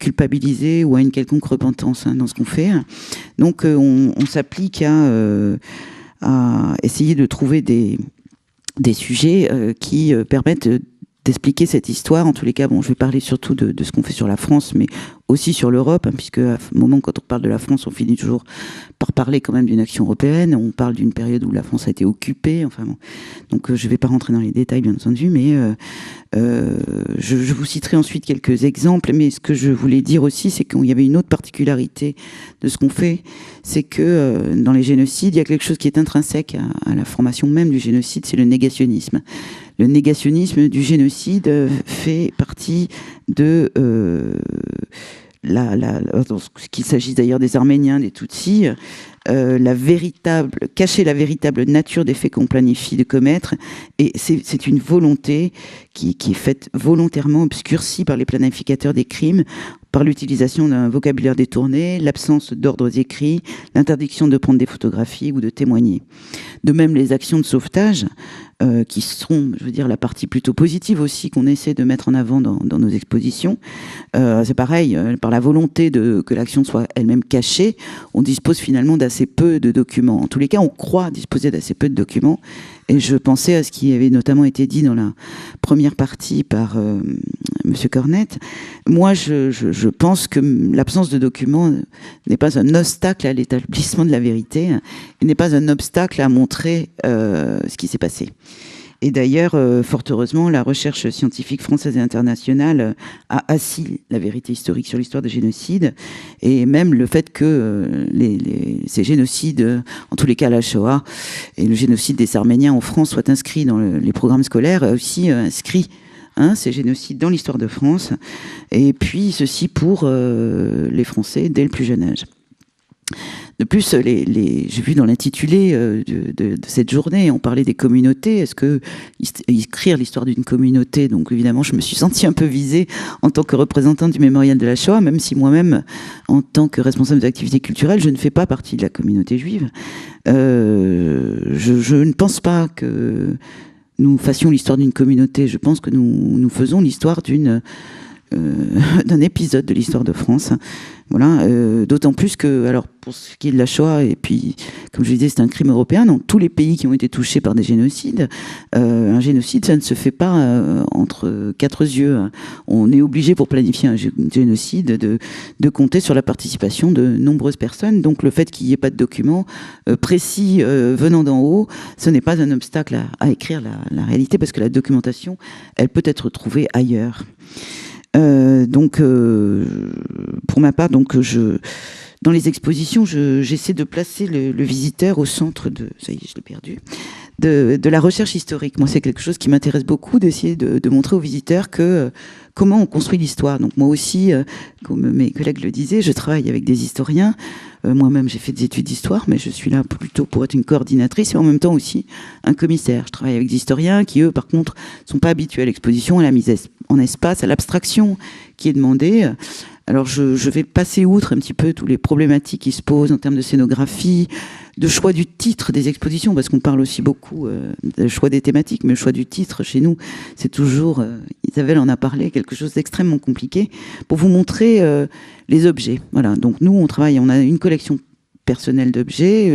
culpabiliser ou à une quelconque repentance dans ce qu'on fait. Donc, on s'applique à essayer de trouver des sujets qui permettent d'expliquer cette histoire. En tous les cas, je vais parler surtout de ce qu'on fait sur la France, mais aussi sur l'Europe, puisque à un moment, quand on parle de la France, on finit toujours par parler quand même d'une action européenne. On parle d'une période où la France a été occupée. Enfin bon. Donc je ne vais pas rentrer dans les détails, bien entendu, mais je vous citerai ensuite quelques exemples. Mais ce que je voulais dire aussi, c'est qu'il y avait une autre particularité de ce qu'on fait, c'est que dans les génocides, il y a quelque chose qui est intrinsèque à la formation même du génocide, c'est le négationnisme. Le négationnisme du génocide fait partie de qu'il s'agisse d'ailleurs des Arméniens, des Tutsis, cacher la véritable nature des faits qu'on planifie de commettre, et c'est une volonté qui est faite volontairement, obscurcie par les planificateurs des crimes, par l'utilisation d'un vocabulaire détourné, l'absence d'ordres écrits, l'interdiction de prendre des photographies ou de témoigner. De même, les actions de sauvetage, qui seront, je veux dire, la partie plutôt positive aussi qu'on essaie de mettre en avant dans nos expositions. C'est pareil, par la volonté que l'action soit elle-même cachée, on dispose finalement d'assez peu de documents. En tous les cas, on croit disposer d'assez peu de documents. Et je pensais à ce qui avait notamment été dit dans la première partie par Monsieur Cornette. Moi, je pense que l'absence de documents n'est pas un obstacle à l'établissement de la vérité, et n'est pas un obstacle à montrer ce qui s'est passé. Et d'ailleurs, fort heureusement, la recherche scientifique française et internationale a assis la vérité historique sur l'histoire des génocides, et même le fait que ces génocides, en tous les cas la Shoah et le génocide des Arméniens en France, soient inscrits dans les programmes scolaires, a aussi inscrit ces génocides dans l'histoire de France, et puis ceci pour les Français dès le plus jeune âge. De plus, j'ai vu dans l'intitulé de cette journée, on parlait des communautés. Est-ce que écrire l'histoire d'une communauté, donc évidemment, je me suis sentie un peu visée en tant que représentante du mémorial de la Shoah, même si moi-même, en tant que responsable des activités culturelles, je ne fais pas partie de la communauté juive. Je ne pense pas que nous fassions l'histoire d'une communauté. Je pense que nous faisons l'histoire d'un épisode de l'histoire de France. Voilà, d'autant plus que, alors pour ce qui est de la Shoah, et puis comme je disais, c'est un crime européen, dans tous les pays qui ont été touchés par des génocides, un génocide, ça ne se fait pas entre quatre yeux. On est obligé, pour planifier un génocide, de compter sur la participation de nombreuses personnes. Donc le fait qu'il n'y ait pas de documents précis venant d'en haut, ce n'est pas un obstacle à écrire la réalité, parce que la documentation, elle peut être trouvée ailleurs. Pour ma part, dans les expositions, j'essaie de placer le visiteur au centre ça y est, je l'ai perdu, de la recherche historique. Moi, c'est quelque chose qui m'intéresse beaucoup, d'essayer de montrer aux visiteurs que comment on construit l'histoire. Donc moi aussi, comme mes collègues le disaient, je travaille avec des historiens. Moi-même, j'ai fait des études d'histoire, mais je suis là plutôt pour être une coordinatrice et en même temps aussi un commissaire. Je travaille avec des historiens qui, eux, par contre, sont pas habitués à l'exposition, à la mise en espace, à l'abstraction qui est demandée. Alors je vais passer outre un petit peu toutes les problématiques qui se posent en termes de scénographie, de choix du titre des expositions, parce qu'on parle aussi beaucoup du choix des thématiques, mais le choix du titre chez nous, c'est toujours, Isabelle en a parlé, quelque chose d'extrêmement compliqué, pour vous montrer les objets. Voilà, donc nous on a une collection personnel d'objets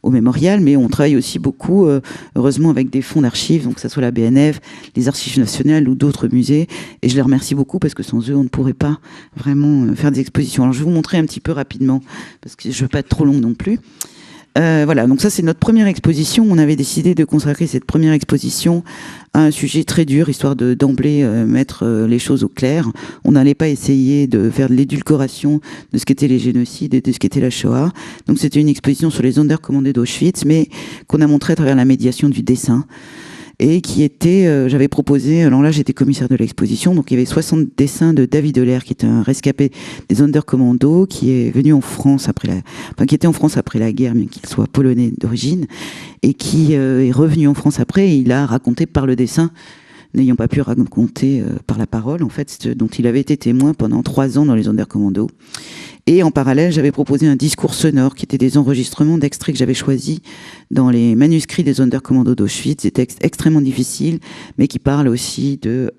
au mémorial, mais on travaille aussi beaucoup, heureusement, avec des fonds d'archives, donc que ce soit la BNF, les Archives nationales ou d'autres musées. Et je les remercie beaucoup parce que sans eux, on ne pourrait pas vraiment faire des expositions. Alors, je vais vous montrer un petit peu rapidement, parce que je ne veux pas être trop longue non plus. Voilà, donc ça c'est notre première exposition. On avait décidé de consacrer cette première exposition à un sujet très dur, histoire de d'emblée mettre les choses au clair. On n'allait pas essayer de faire de l'édulcoration de ce qu'étaient les génocides et de ce qu'était la Shoah. Donc c'était une exposition sur les Sonderkommando d'Auschwitz, mais qu'on a montré à travers la médiation du dessin. Et qui était, j'avais proposé, alors là j'étais commissaire de l'exposition, donc il y avait 60 dessins de David Euler, qui était un rescapé des Sonderkommando, qui est venu en France qui était en France après la guerre, bien qu'il soit polonais d'origine, et qui est revenu en France après, et il a raconté par le dessin, n'ayant pas pu raconter par la parole, en fait, dont il avait été témoin pendant 3 ans dans les Sonderkommando. Et en parallèle, j'avais proposé un discours sonore qui était des enregistrements d'extraits que j'avais choisis dans les manuscrits des Sonderkommando d'Auschwitz, des textes extrêmement difficiles, mais qui parlent aussi de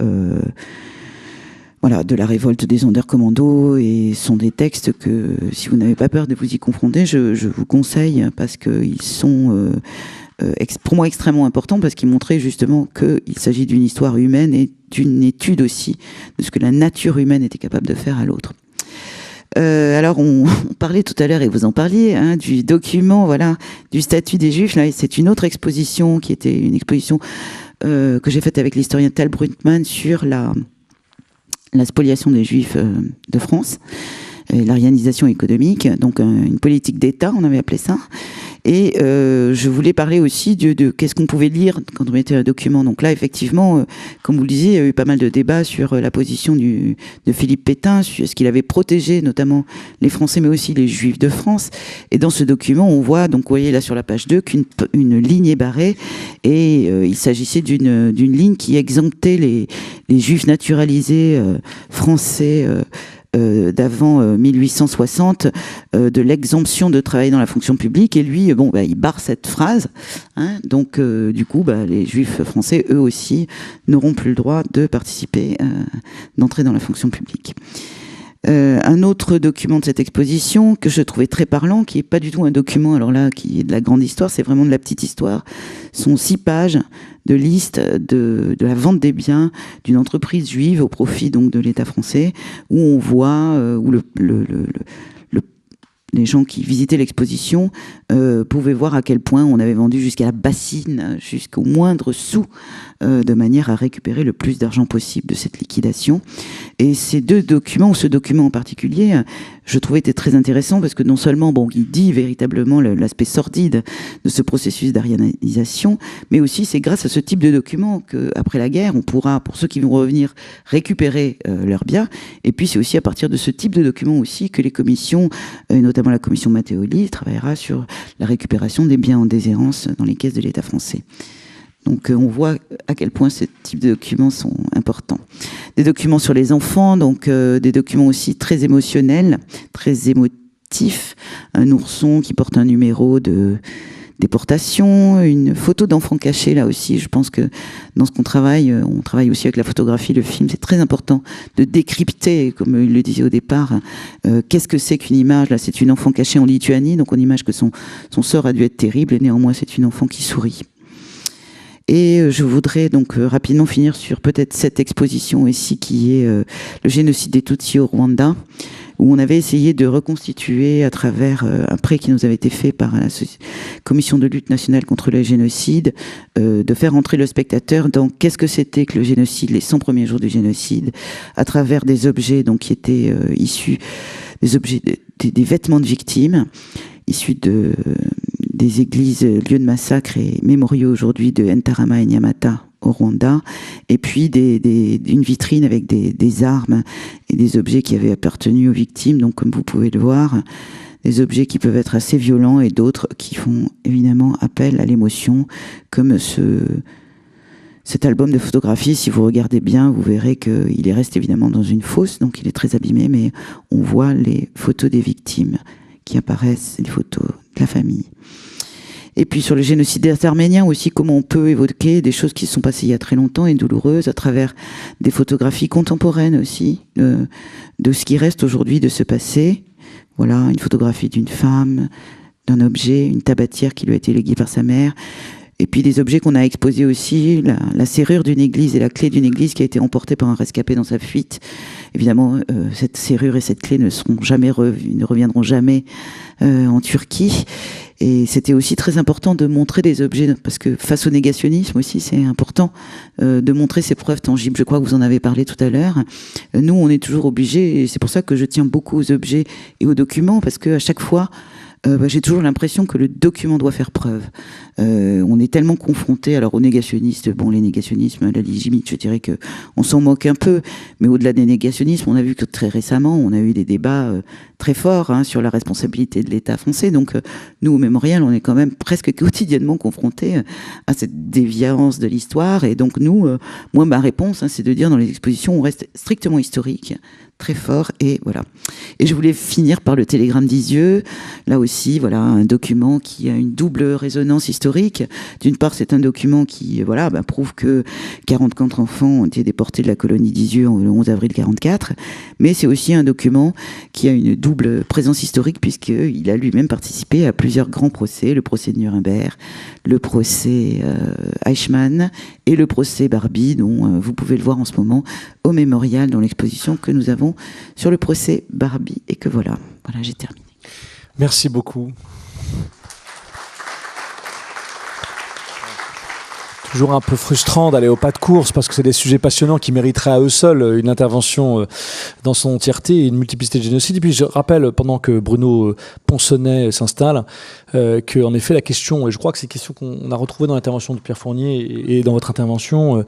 la révolte des Sonderkommando, et sont des textes que, si vous n'avez pas peur de vous y confronter, je vous conseille, parce qu'ils sont pour moi extrêmement importants, parce qu'ils montraient justement qu'il s'agit d'une histoire humaine et d'une étude aussi de ce que la nature humaine était capable de faire à l'autre. Alors on parlait tout à l'heure, et vous en parliez, du document, du statut des Juifs. Là, c'est une autre exposition qui était une exposition que j'ai faite avec l'historien Tal Brugman sur la spoliation des Juifs de France, l'arianisation économique, donc une politique d'État, on avait appelé ça. Et je voulais parler aussi de qu'est-ce qu'on pouvait lire quand on mettait un document. Donc là, effectivement, comme vous le disiez, il y a eu pas mal de débats sur la position de Philippe Pétain, sur ce qu'il avait protégé, notamment les Français, mais aussi les Juifs de France. Et dans ce document, on voit, donc vous voyez là sur la page 2, qu'une ligne est barrée, et il s'agissait d'une ligne qui exemptait les Juifs naturalisés français d'avant 1860 de l'exemption de travailler dans la fonction publique, et lui il barre cette phrase, donc du coup les Juifs français eux aussi n'auront plus le droit de participer, d'entrer dans la fonction publique. Un autre document de cette exposition que je trouvais très parlant, qui est pas du tout un document alors là qui est de la grande histoire, c'est vraiment de la petite histoire, sont 6 pages de liste de la vente des biens d'une entreprise juive au profit donc de l'État français, où on voit où les gens qui visitaient l'exposition pouvaient voir à quel point on avait vendu jusqu'à la bassine, jusqu'au moindre sou, de manière à récupérer le plus d'argent possible de cette liquidation. Et ces 2 documents, ou ce document en particulier, je trouvais était très intéressant, parce que non seulement il dit véritablement l'aspect sordide de ce processus d'arianisation, mais aussi c'est grâce à ce type de document qu'après la guerre, on pourra, pour ceux qui vont revenir, récupérer leurs biens. Et puis c'est aussi à partir de ce type de document aussi que les commissions, notamment la commission Mattéoli, travaillera sur la récupération des biens en déshérence dans les caisses de l'État français. Donc on voit à quel point ce type de documents sont importants. Des documents sur les enfants, donc des documents aussi très émotionnels, très émotifs. Un ourson qui porte un numéro de déportation, une photo d'enfant caché, là aussi. Je pense que dans ce qu'on travaille, on travaille aussi avec la photographie, le film. C'est très important de décrypter, comme il le disait au départ, qu'est-ce que c'est qu'une image. Là, c'est une enfant cachée en Lituanie, donc on imagine que son sort a dû être terrible, et néanmoins c'est une enfant qui sourit. Et je voudrais donc rapidement finir sur peut-être cette exposition ici qui est le génocide des Tutsis au Rwanda, où on avait essayé de reconstituer à travers un prêt qui nous avait été fait par la Commission de lutte nationale contre le génocide, de faire entrer le spectateur dans qu'est-ce que c'était que le génocide, les 100 premiers jours du génocide, à travers des objets donc qui étaient issus des objets des vêtements de victimes. issus des églises, lieux de massacre et mémoriaux aujourd'hui de Ntarama et Nyamata au Rwanda, et puis une vitrine avec des armes et des objets qui avaient appartenu aux victimes. Donc, comme vous pouvez le voir, des objets qui peuvent être assez violents et d'autres qui font évidemment appel à l'émotion, comme cet album de photographies. Si vous regardez bien, vous verrez qu'il reste évidemment dans une fosse, donc il est très abîmé, mais on voit les photos des victimes qui apparaissent, les photos de la famille. Et puis sur le génocide arménien aussi, comment on peut évoquer des choses qui se sont passées il y a très longtemps et douloureuses à travers des photographies contemporaines aussi, de ce qui reste aujourd'hui de ce passé. Voilà, une photographie d'une femme, d'un objet, une tabatière qui lui a été léguée par sa mère. Et puis des objets qu'on a exposés aussi, la serrure d'une église et la clé d'une église qui a été emportée par un rescapé dans sa fuite. Évidemment, cette serrure et cette clé ne reviendront jamais en Turquie. Et c'était aussi très important de montrer des objets, parce que face au négationnisme aussi, c'est important de montrer ces preuves tangibles. Je crois que vous en avez parlé tout à l'heure. Nous, on est toujours obligés, et c'est pour ça que je tiens beaucoup aux objets et aux documents, parce qu'à chaque fois, j'ai toujours l'impression que le document doit faire preuve. On est tellement confronté alors aux négationnistes. Bon, les négationnismes, la limite, je dirais que on s'en moque un peu. Mais au-delà des négationnismes, on a vu que très récemment, on a eu des débats très forts sur la responsabilité de l'État français. Donc, nous, au Mémorial, on est quand même presque quotidiennement confrontés à cette déviance de l'histoire. Et donc, nous, moi, ma réponse, c'est de dire dans les expositions, on reste strictement historique, très fort, et voilà. Et je voulais finir par le télégramme d'Isieux. Là aussi, voilà, un document qui a une double résonance historique. D'une part, c'est un document qui, prouve que 44 enfants ont été déportés de la colonie d'Isieux le 11 avril 44. Mais c'est aussi un document qui a une double présence historique, puisqu'il a lui-même participé à plusieurs grands procès, le procès de Nuremberg, le procès Eichmann et le procès Barbie, dont vous pouvez le voir en ce moment au Mémorial dans l'exposition que nous avons sur le procès Barbie. Et que voilà, j'ai terminé. Merci beaucoup. Toujours un peu frustrant d'aller au pas de course parce que c'est des sujets passionnants qui mériteraient à eux seuls une intervention dans son entièreté et une multiplicité de génocides. Et puis je rappelle, pendant que Bruno Ponsonnet s'installe, qu'en effet la question, et je crois que c'est une question qu'on a retrouvée dans l'intervention de Pierre Fournier et dans votre intervention,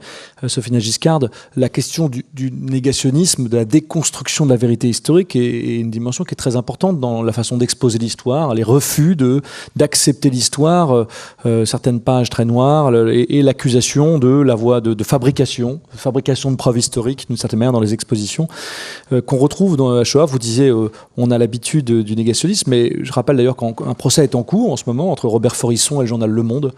Sophie Giscard, la question du négationnisme, de la déconstruction de la vérité historique est une dimension qui est très importante dans la façon d'exposer l'histoire, les refus d'accepter l'histoire, certaines pages très noires et l'accusation de la voie de fabrication de preuves historiques d'une certaine manière dans les expositions qu'on retrouve dans la Shoah. Vous disiez on a l'habitude du négationnisme, mais je rappelle d'ailleurs qu'un procès est en cours en ce moment entre Robert Forisson et le journal Le Monde.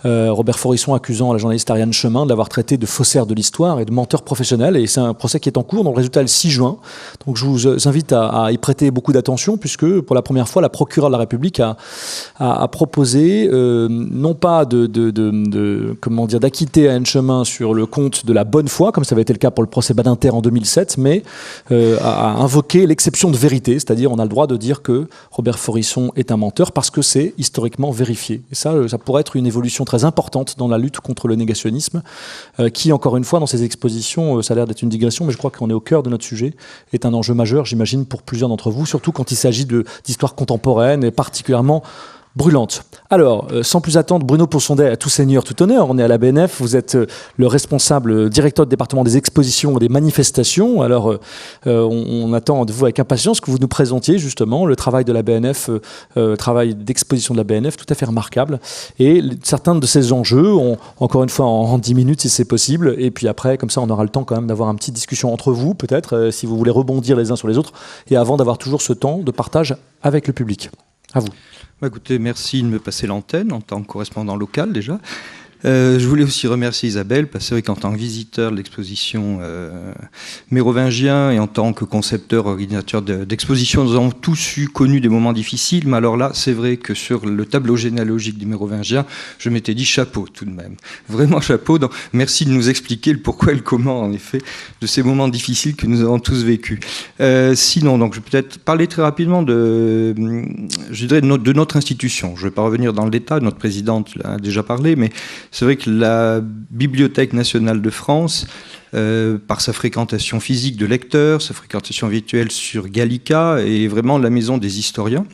Robert Forisson accusant la journaliste Ariane Chemin d'avoir traité de faussaire de l'histoire et de menteur professionnel, et c'est un procès qui est en cours dont le résultat est le 6 juin. Donc je vous invite à y prêter beaucoup d'attention, puisque pour la première fois la procureure de la République a proposé non pas d'acquitter Ariane Chemin sur le compte de la bonne foi, comme ça avait été le cas pour le procès Badinter en 2007, mais à invoquer l'exception de vérité, c'est-à-dire on a le droit de dire que Robert Forisson est un menteur parce que c'est historiquement vérifié. Et ça pourrait être une évolution très importante dans la lutte contre le négationnisme, qui, encore une fois, dans ces expositions, ça a l'air d'être une digression, mais je crois qu'on est au cœur de notre sujet, est un enjeu majeur, j'imagine, pour plusieurs d'entre vous, surtout quand il s'agit d'histoire contemporaine et particulièrement brûlante. Alors, sans plus attendre, Bruno Ponsonnet, à tout seigneur, tout honneur, on est à la BNF, vous êtes le responsable directeur du département des expositions et des manifestations. Alors, on attend de vous avec impatience que vous nous présentiez justement le travail de la BNF, travail d'exposition de la BNF, tout à fait remarquable. Et certains de ces enjeux, encore une fois en 10 minutes si c'est possible, et puis après, comme ça, on aura le temps quand même d'avoir une petite discussion entre vous, peut-être, si vous voulez rebondir les uns sur les autres, et avant d'avoir toujours ce temps de partage avec le public. À vous. Écoutez, merci de me passer l'antenne en tant que correspondant local déjà. Je voulais aussi remercier Isabelle, parce que c'est vrai qu'en tant que visiteur de l'exposition mérovingien et en tant que concepteur, organisateur d'exposition, nous avons tous connu des moments difficiles, mais alors là, c'est vrai que sur le tableau généalogique du mérovingien, je m'étais dit chapeau tout de même. Vraiment chapeau. Donc, merci de nous expliquer le pourquoi et le comment, en effet, de ces moments difficiles que nous avons tous vécus. Sinon, donc, je vais peut-être parler très rapidement de notre institution. Je ne vais pas revenir dans le détail, notre présidente l'a déjà parlé, mais c'est vrai que la Bibliothèque nationale de France, par sa fréquentation physique de lecteurs, sa fréquentation virtuelle sur Gallica, est vraiment la maison des historiens.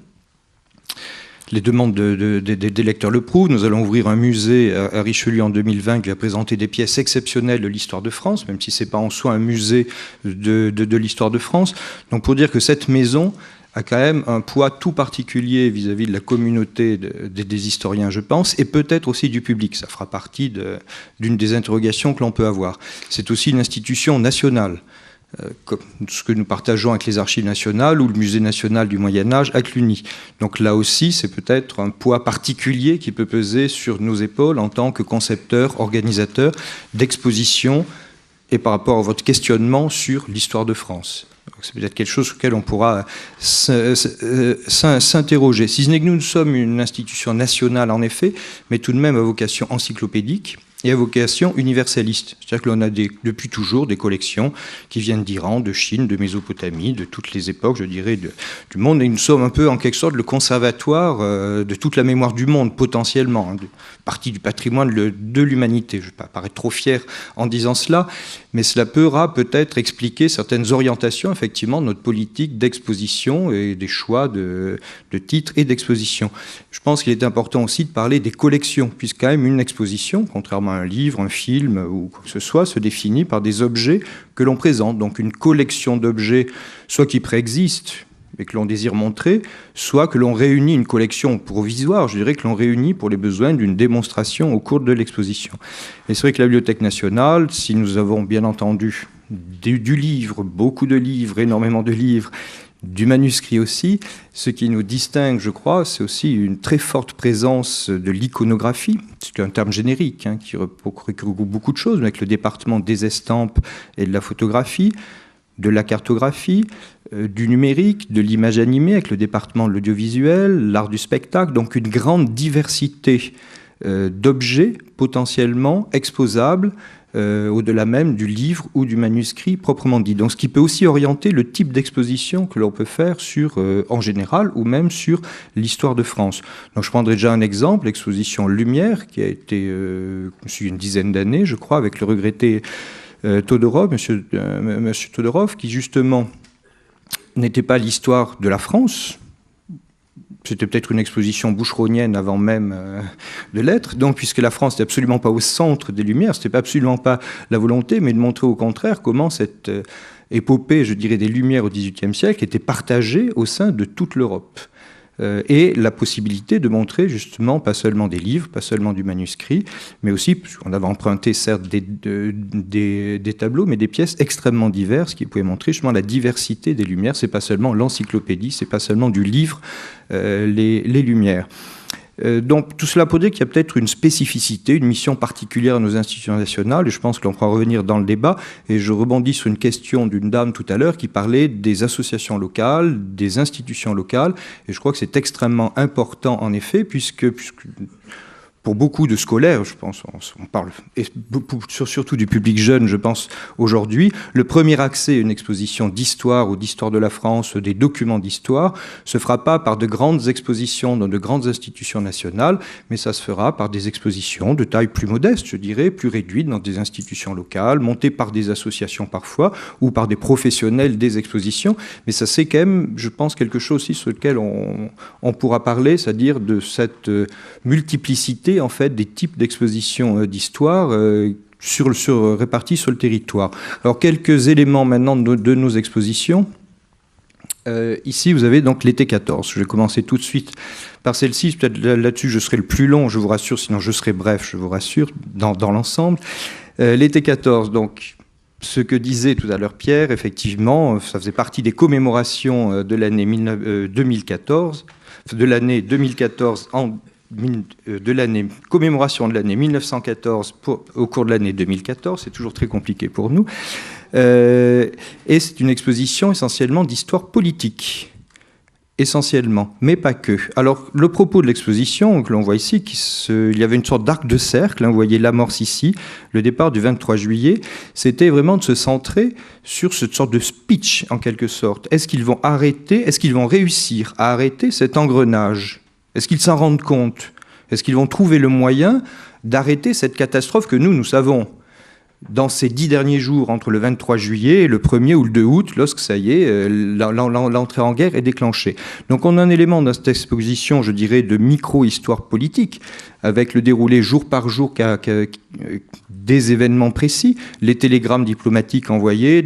les demandes des lecteurs le prouvent. Nous allons ouvrir un musée à Richelieu en 2020 qui va présenter des pièces exceptionnelles de l'histoire de France, même si ce n'est pas en soi un musée de l'histoire de France. Donc pour dire que cette maison a quand même un poids tout particulier vis-à-vis de la communauté des historiens, je pense, et peut-être aussi du public. Ça fera partie d'une des interrogations que l'on peut avoir. C'est aussi une institution nationale, comme ce que nous partageons avec les Archives nationales ou le Musée national du Moyen-Âge à Cluny. Donc là aussi, c'est peut-être un poids particulier qui peut peser sur nos épaules en tant que concepteurs, organisateurs d'expositions et par rapport à votre questionnement sur l'histoire de France. C'est peut-être quelque chose sur lequel on pourra s'interroger. Si ce n'est que nous sommes une institution nationale, en effet, mais tout de même à vocation encyclopédique et à vocation universaliste. C'est-à-dire que l'on a depuis toujours des collections qui viennent d'Iran, de Chine, de Mésopotamie, de toutes les époques, je dirais, du monde. Et nous sommes un peu, en quelque sorte, le conservatoire de toute la mémoire du monde, potentiellement, hein, partie du patrimoine de l'humanité. Je ne vais pas paraître trop fier en disant cela, mais cela pourra peut-être expliquer certaines orientations, effectivement, de notre politique d'exposition et des choix de titres et d'exposition. Je pense qu'il est important aussi de parler des collections, puisque quand même une exposition, contrairement à un livre, un film ou quoi que ce soit, se définit par des objets que l'on présente. Donc une collection d'objets, soit qui préexistent, mais que l'on désire montrer, soit que l'on réunit une collection provisoire, je dirais que l'on réunit pour les besoins d'une démonstration au cours de l'exposition. Et c'est vrai que la Bibliothèque nationale, si nous avons bien entendu du livre, beaucoup de livres, énormément de livres, du manuscrit aussi, ce qui nous distingue, je crois, c'est aussi une très forte présence de l'iconographie, c'est un terme générique hein, qui regroupe beaucoup de choses, avec le département des estampes et de la photographie, de la cartographie, du numérique, de l'image animée, avec le département de l'audiovisuel, l'art du spectacle, donc une grande diversité d'objets potentiellement exposables, au-delà même du livre ou du manuscrit proprement dit. Donc ce qui peut aussi orienter le type d'exposition que l'on peut faire sur, en général, ou même sur l'histoire de France. Donc je prendrai déjà un exemple, l'exposition Lumière, qui a été conçue une dizaine d'années, je crois, avec le regretté Todorov, monsieur Todorov, qui justement n'était pas l'histoire de la France. C'était peut-être une exposition boucheronienne avant même de l'être. Donc, puisque la France n'était absolument pas au centre des Lumières, ce n'était absolument pas la volonté, mais de montrer au contraire comment cette épopée, je dirais, des Lumières au XVIIIe siècle était partagée au sein de toute l'Europe. Et la possibilité de montrer justement pas seulement des livres, pas seulement du manuscrit, mais aussi, on avait emprunté certes des tableaux, mais des pièces extrêmement diverses qui pouvaient montrer justement la diversité des Lumières. C'est pas seulement l'encyclopédie, c'est pas seulement du livre, les Lumières. Donc tout cela pour dire qu'il y a peut-être une spécificité, une mission particulière à nos institutions nationales, et je pense que l'on pourra revenir dans le débat, et je rebondis sur une question d'une dame tout à l'heure qui parlait des associations locales, des institutions locales, et je crois que c'est extrêmement important en effet, puisque pour beaucoup de scolaires, je pense, on parle et surtout du public jeune, je pense, aujourd'hui, le premier accès à une exposition d'histoire ou d'histoire de la France, des documents d'histoire, se fera pas par de grandes expositions dans de grandes institutions nationales, mais ça se fera par des expositions de taille plus modeste, je dirais, plus réduite dans des institutions locales, montées par des associations parfois, ou par des professionnels des expositions. Mais ça, c'est quand même, je pense, quelque chose aussi sur lequel on pourra parler, c'est-à-dire de cette multiplicité en fait des types d'expositions d'histoire répartis sur le territoire. Alors quelques éléments maintenant de nos expositions. Ici vous avez donc l'été 14. Je vais commencer tout de suite par celle-ci. Peut-être là-dessus je serai le plus long, je vous rassure, sinon je serai bref, je vous rassure, dans l'ensemble. L'été 14, donc ce que disait tout à l'heure Pierre, effectivement, ça faisait partie des commémorations de l'année 2014, de l'année 2014 de l'année commémoration de l'année 1914 au cours de l'année 2014, c'est toujours très compliqué pour nous, et c'est une exposition essentiellement d'histoire politique, essentiellement, mais pas que. Alors le propos de l'exposition que l'on voit ici, il y avait une sorte d'arc de cercle, hein, vous voyez l'amorce ici, le départ du 23 juillet, c'était vraiment de se centrer sur cette sorte de speech en quelque sorte. Est-ce qu'ils vont réussir à arrêter cet engrenage ? Est-ce qu'ils s'en rendent compte ? Est-ce qu'ils vont trouver le moyen d'arrêter cette catastrophe que nous savons ? dans ces 10 derniers jours, entre le 23 juillet et le 1er ou le 2 août, lorsque ça y est, l'entrée en guerre est déclenchée. Donc on a un élément dans cette exposition, je dirais, de micro-histoire politique, avec le déroulé jour par jour des événements précis, les télégrammes diplomatiques envoyés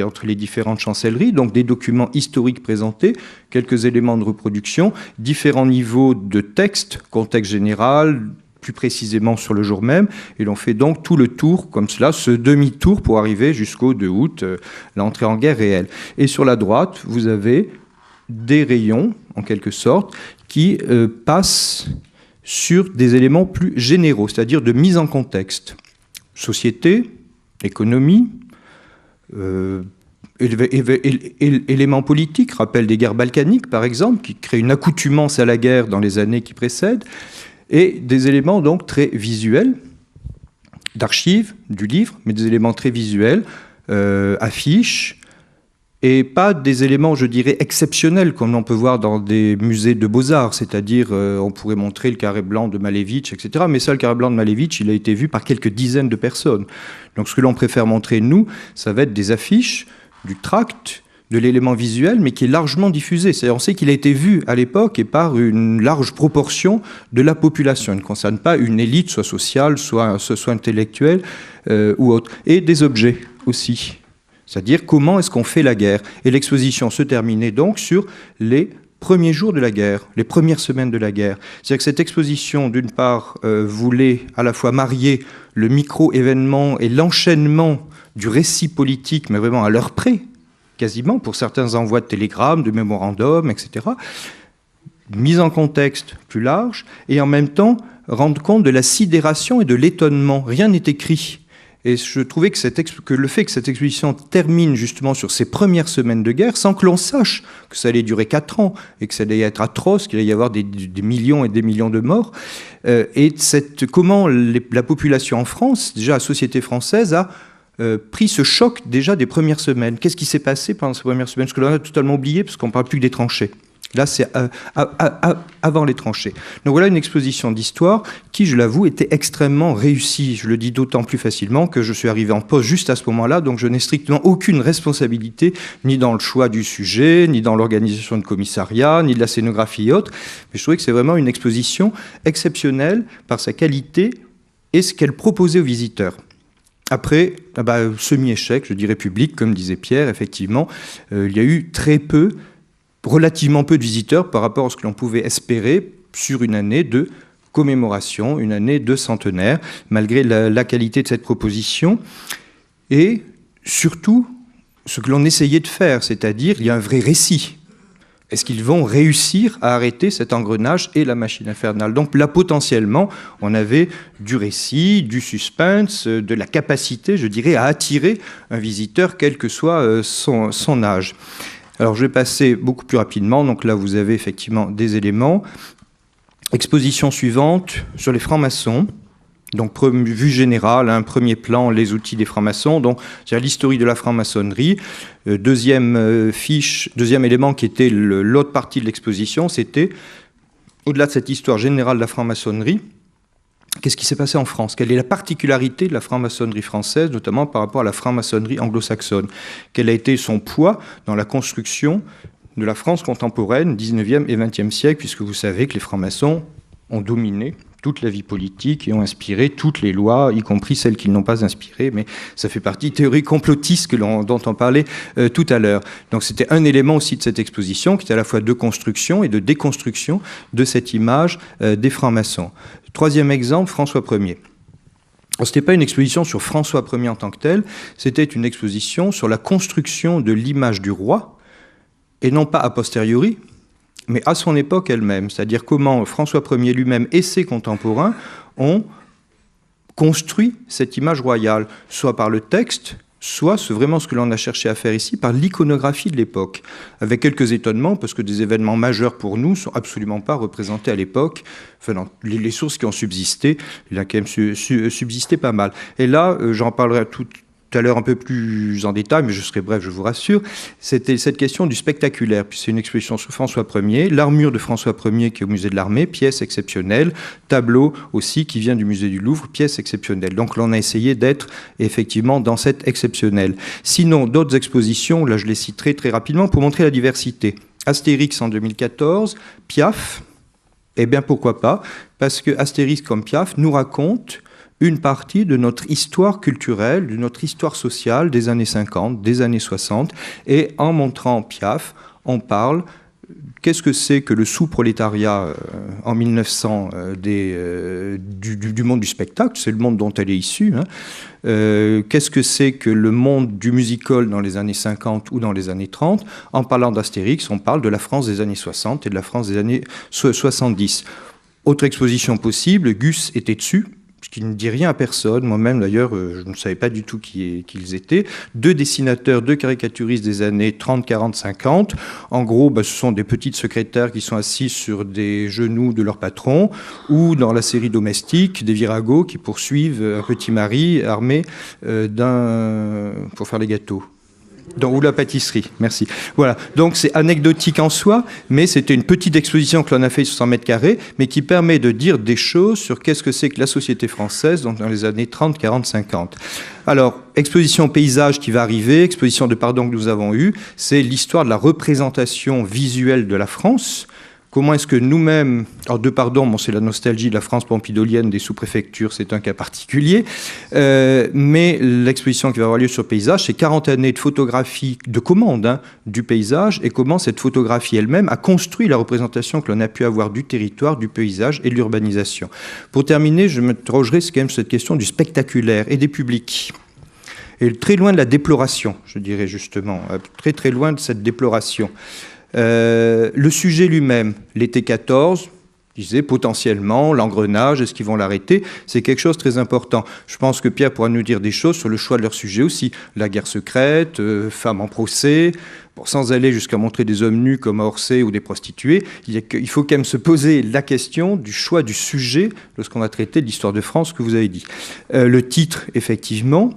entre les différentes chancelleries, donc des documents historiques présentés, quelques éléments de reproduction, différents niveaux de texte, contexte général, plus précisément sur le jour même, et l'on fait donc tout le tour, comme cela, ce demi-tour pour arriver jusqu'au 2 août, l'entrée en guerre réelle. Et sur la droite, vous avez des rayons, en quelque sorte, qui passent sur des éléments plus généraux, c'est-à-dire de mise en contexte. Société, économie, éléments politiques, rappel des guerres balkaniques, par exemple, qui créent une accoutumance à la guerre dans les années qui précèdent, et des éléments donc très visuels, d'archives, du livre, mais des éléments très visuels, affiches, et pas des éléments, je dirais, exceptionnels, comme on peut voir dans des musées de beaux-arts, c'est-à-dire, on pourrait montrer le carré blanc de Malevich, etc., mais ça, le carré blanc de Malevich, il a été vu par quelques dizaines de personnes. Donc ce que l'on préfère montrer, nous, ça va être des affiches, du tract, de l'élément visuel, mais qui est largement diffusé. C'est-à-dire, on sait qu'il a été vu à l'époque et par une large proportion de la population. Il ne concerne pas une élite, soit sociale, soit intellectuelle ou autre. Et des objets aussi. C'est-à-dire, comment est-ce qu'on fait la guerre? Et l'exposition se terminait donc sur les premiers jours de la guerre, les premières semaines de la guerre. C'est-à-dire que cette exposition, d'une part, voulait à la fois marier le micro-événement et l'enchaînement du récit politique, mais vraiment à l'heure près, quasiment, pour certains envois de télégrammes, de mémorandums, etc. Mise en contexte plus large, et en même temps, rendre compte de la sidération et de l'étonnement. Rien n'est écrit. Et je trouvais que le fait que cette exposition termine justement sur ces premières semaines de guerre, sans que l'on sache que ça allait durer 4 ans, et que ça allait être atroce, qu'il allait y avoir des millions et des millions de morts, et comment la population en France, déjà la société française, a pris ce choc déjà des premières semaines. Qu'est-ce qui s'est passé pendant ces premières semaines? Parce que l'on a totalement oublié, parce qu'on ne parle plus que des tranchées. Là, c'est avant les tranchées. Donc voilà une exposition d'histoire qui, je l'avoue, était extrêmement réussie. Je le dis d'autant plus facilement que je suis arrivé en poste juste à ce moment-là, donc je n'ai strictement aucune responsabilité, ni dans le choix du sujet, ni dans l'organisation de commissariat, ni de la scénographie et autres. Mais je trouvais que c'est vraiment une exposition exceptionnelle par sa qualité et ce qu'elle proposait aux visiteurs. Après, semi-échec, je dirais public, comme disait Pierre, effectivement, il y a eu relativement peu de visiteurs par rapport à ce que l'on pouvait espérer sur une année de commémoration, une année de centenaire, malgré la qualité de cette proposition. Et surtout, ce que l'on essayait de faire, c'est-à-dire, il y a un vrai récit. Est-ce qu'ils vont réussir à arrêter cet engrenage et la machine infernale? Donc là, potentiellement, on avait du récit, du suspense, de la capacité, je dirais, à attirer un visiteur, quel que soit son âge. Alors, je vais passer beaucoup plus rapidement. Donc là, vous avez effectivement des éléments. Exposition suivante sur les francs-maçons. Donc, vue générale, un premier plan, les outils des francs-maçons. Donc, c'est l'historique de la franc-maçonnerie. Deuxième élément qui était l'autre partie de l'exposition, c'était, au-delà de cette histoire générale de la franc-maçonnerie, qu'est-ce qui s'est passé en France? Quelle est la particularité de la franc-maçonnerie française, notamment par rapport à la franc-maçonnerie anglo-saxonne? Quel a été son poids dans la construction de la France contemporaine, 19e et 20e siècle, puisque vous savez que les francs-maçons ont dominé toute la vie politique et ont inspiré toutes les lois, y compris celles qu'ils n'ont pas inspirées, mais ça fait partie des théories complotistes dont on parlait tout à l'heure. Donc c'était un élément aussi de cette exposition, qui était à la fois de construction et de déconstruction de cette image des francs-maçons. Troisième exemple, François Ier. Ce n'était pas une exposition sur François Ier en tant que tel, c'était une exposition sur la construction de l'image du roi, et non pas a posteriori, mais à son époque elle-même, c'est-à-dire comment François Ier lui-même et ses contemporains ont construit cette image royale, soit par le texte, soit vraiment ce que l'on a cherché à faire ici, par l'iconographie de l'époque, avec quelques étonnements, parce que des événements majeurs pour nous ne sont absolument pas représentés à l'époque. Enfin, dans les sources qui ont subsisté, il a quand même subsisté pas mal. Et là, j'en parlerai tout à l'heure un peu plus en détail, mais je serai bref, je vous rassure, c'était cette question du spectaculaire. Puis c'est une exposition sur François Ier, l'armure de François Ier qui est au musée de l'Armée, pièce exceptionnelle, tableau aussi qui vient du musée du Louvre, pièce exceptionnelle. Donc là, on a essayé d'être effectivement dans cette exceptionnelle. Sinon, d'autres expositions, là je les citerai très rapidement pour montrer la diversité. Astérix en 2014, Piaf, eh bien pourquoi pas, parce que Astérix comme Piaf nous raconte une partie de notre histoire culturelle, de notre histoire sociale des années 50, des années 60, et en montrant Piaf, on parle qu'est-ce que c'est que le sous-prolétariat en 1900 du monde du spectacle, c'est le monde dont elle est issue, hein. Qu'est-ce que c'est que le monde du musical dans les années 50 ou dans les années 30. En parlant d'Astérix, on parle de la France des années 60 et de la France des années 70. Autre exposition possible, Gus était dessus, ce qui ne dit rien à personne. Moi-même, d'ailleurs, je ne savais pas du tout qui ils étaient. 2 dessinateurs, 2 caricaturistes des années 30, 40, 50. En gros, ce sont des petites secrétaires qui sont assises sur des genoux de leur patron, ou dans la série Domestique, des viragos qui poursuivent un petit mari armé pour faire les gâteaux. Ou la pâtisserie, merci. Voilà, donc c'est anecdotique en soi, mais c'était une petite exposition que l'on a fait sur 100 mètres carrés, mais qui permet de dire des choses sur qu'est-ce que c'est que la société française dans les années 30, 40, 50. Alors, exposition paysage qui va arriver, exposition de pardon que nous avons eue, c'est l'histoire de la représentation visuelle de la France. Comment est-ce que nous-mêmes, alors de pardon, c'est la nostalgie de la France pompidolienne des sous-préfectures, c'est un cas particulier, mais l'exposition qui va avoir lieu sur paysage, c'est 40 années de photographie de commande du paysage et comment cette photographie elle-même a construit la représentation que l'on a pu avoir du territoire, du paysage et de l'urbanisation. Pour terminer, je m'interrogerai quand même sur cette question du spectaculaire et des publics. Et très loin de la déploration, je dirais justement, très très loin de cette déploration. Le sujet lui-même, l'été 14, disait potentiellement l'engrenage, est-ce qu'ils vont l'arrêter? C'est quelque chose de très important. Je pense que Pierre pourra nous dire des choses sur le choix de leur sujet aussi. La guerre secrète, femmes en procès, bon, sans aller jusqu'à montrer des hommes nus comme à Orsay ou des prostituées, il faut quand même se poser la question du choix du sujet lorsqu'on va traiter de l'histoire de France que vous avez dit. Le titre, effectivement,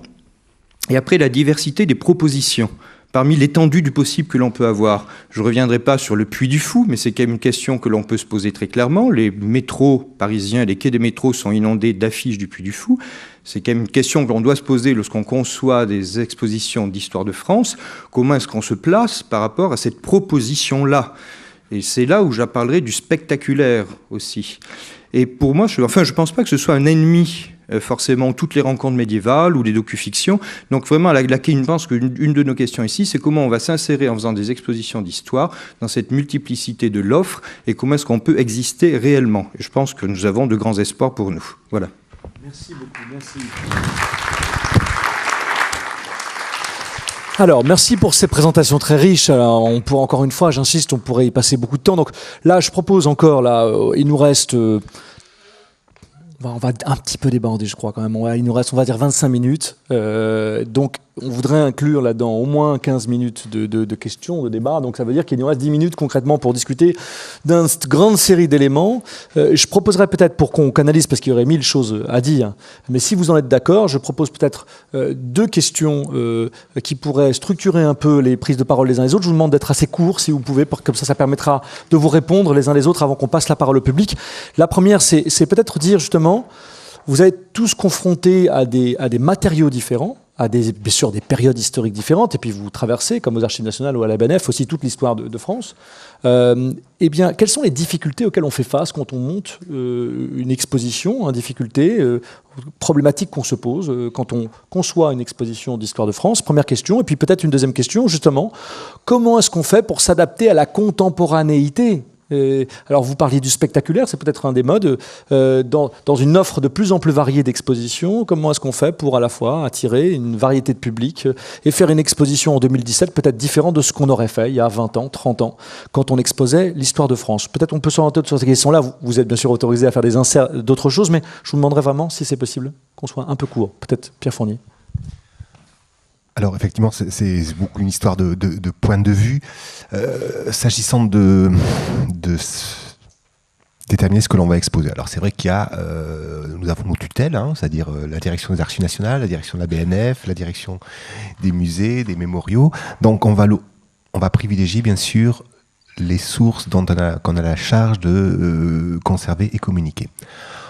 et après la diversité des propositions. Parmi l'étendue du possible que l'on peut avoir, je ne reviendrai pas sur le Puy du Fou, mais c'est quand même une question que l'on peut se poser très clairement. Les métros parisiens, les quais des métros sont inondés d'affiches du Puy du Fou. C'est quand même une question que l'on doit se poser lorsqu'on conçoit des expositions d'histoire de France. Comment est-ce qu'on se place par rapport à cette proposition-là? Et c'est là où j'apparlerai du spectaculaire aussi. Et pour moi, je ne pense pas que ce soit un ennemi forcément toutes les rencontres médiévales ou les docu-fictions. Donc vraiment, je pense qu'une de nos questions ici, c'est comment on va s'insérer en faisant des expositions d'histoire dans cette multiplicité de l'offre et comment est-ce qu'on peut exister réellement. Et je pense que nous avons de grands espoirs pour nous. Voilà. Merci beaucoup, merci. Alors, merci pour ces présentations très riches. Alors, on pourrait, encore une fois, j'insiste, on pourrait y passer beaucoup de temps. Donc là, je propose encore, il nous reste... on va un petit peu déborder, je crois, quand même. Il nous reste, on va dire, 25 minutes. Donc, on voudrait inclure là-dedans au moins 15 minutes de questions, de débats. Donc, ça veut dire qu'il nous reste 10 minutes concrètement pour discuter d'une grande série d'éléments. Je proposerais peut-être, pour qu'on canalise, parce qu'il y aurait 1000 choses à dire, mais si vous en êtes d'accord, je propose peut-être 2 questions qui pourraient structurer un peu les prises de parole les uns les autres. Je vous demande d'être assez court, si vous pouvez, comme ça permettra de vous répondre les uns les autres avant qu'on passe la parole au public. La première, c'est peut-être dire justement, vous êtes tous confrontés à des matériaux différents, bien sûr des périodes historiques différentes, et puis vous traversez, comme aux Archives nationales ou à la BNF, aussi toute l'histoire de France. Eh bien, quelles sont les difficultés auxquelles on fait face quand on monte une exposition, difficultés, problématiques qu'on se pose quand on conçoit une exposition d'histoire de France? Première question. Et puis peut-être une deuxième question, justement, comment est-ce qu'on fait pour s'adapter à la contemporanéité? Alors vous parliez du spectaculaire, c'est peut-être un des modes. Dans une offre de plus en plus variée d'expositions, comment est-ce qu'on fait pour à la fois attirer une variété de public et faire une exposition en 2017 peut-être différente de ce qu'on aurait fait il y a 20 ans, 30 ans, quand on exposait l'histoire de France? Peut-être on peut s'orienter sur ces questions-là. Vous êtes bien sûr autorisé à faire des inserts d'autres choses, mais je vous demanderais vraiment, si c'est possible, qu'on soit un peu court. Peut-être Pierre Fournier. Alors effectivement, c'est beaucoup une histoire de point de vue. S'agissant de déterminer ce que l'on va exposer. Alors c'est vrai qu'il y a, nous avons nos tutelles, c'est-à-dire la direction des Archives nationales, la direction de la BNF, la direction des musées, des mémoriaux. Donc on va privilégier bien sûr les sources qu'on a la charge de conserver et communiquer.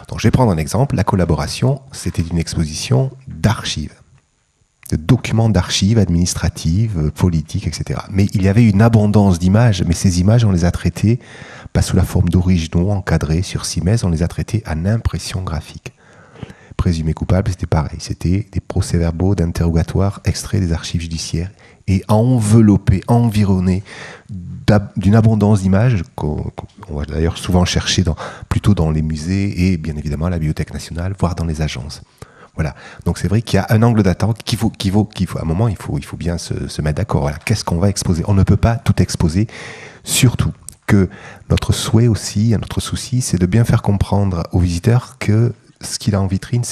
Donc je vais prendre un exemple. La collaboration, c'était une exposition d'archives, de documents d'archives administratives, politiques, etc. Mais il y avait une abondance d'images, mais ces images, on les a traitées pas sous la forme d'originaux encadrés sur Simez, on les a traitées en impression graphique. Présumé coupable, c'était pareil. C'était des procès-verbaux d'interrogatoire extraits des archives judiciaires et enveloppés, environnés d'une abondance d'images qu'on va d'ailleurs souvent chercher plutôt dans les musées et bien évidemment à la Bibliothèque nationale, voire dans les agences. Voilà. Donc c'est vrai qu'il y a un angle d'attente qu'il faut à un moment, il faut bien se mettre d'accord. Voilà. Qu'est-ce qu'on va exposer ? On ne peut pas tout exposer, surtout que notre souhait aussi, notre souci, c'est de bien faire comprendre aux visiteurs que ce qu'il a en vitrine,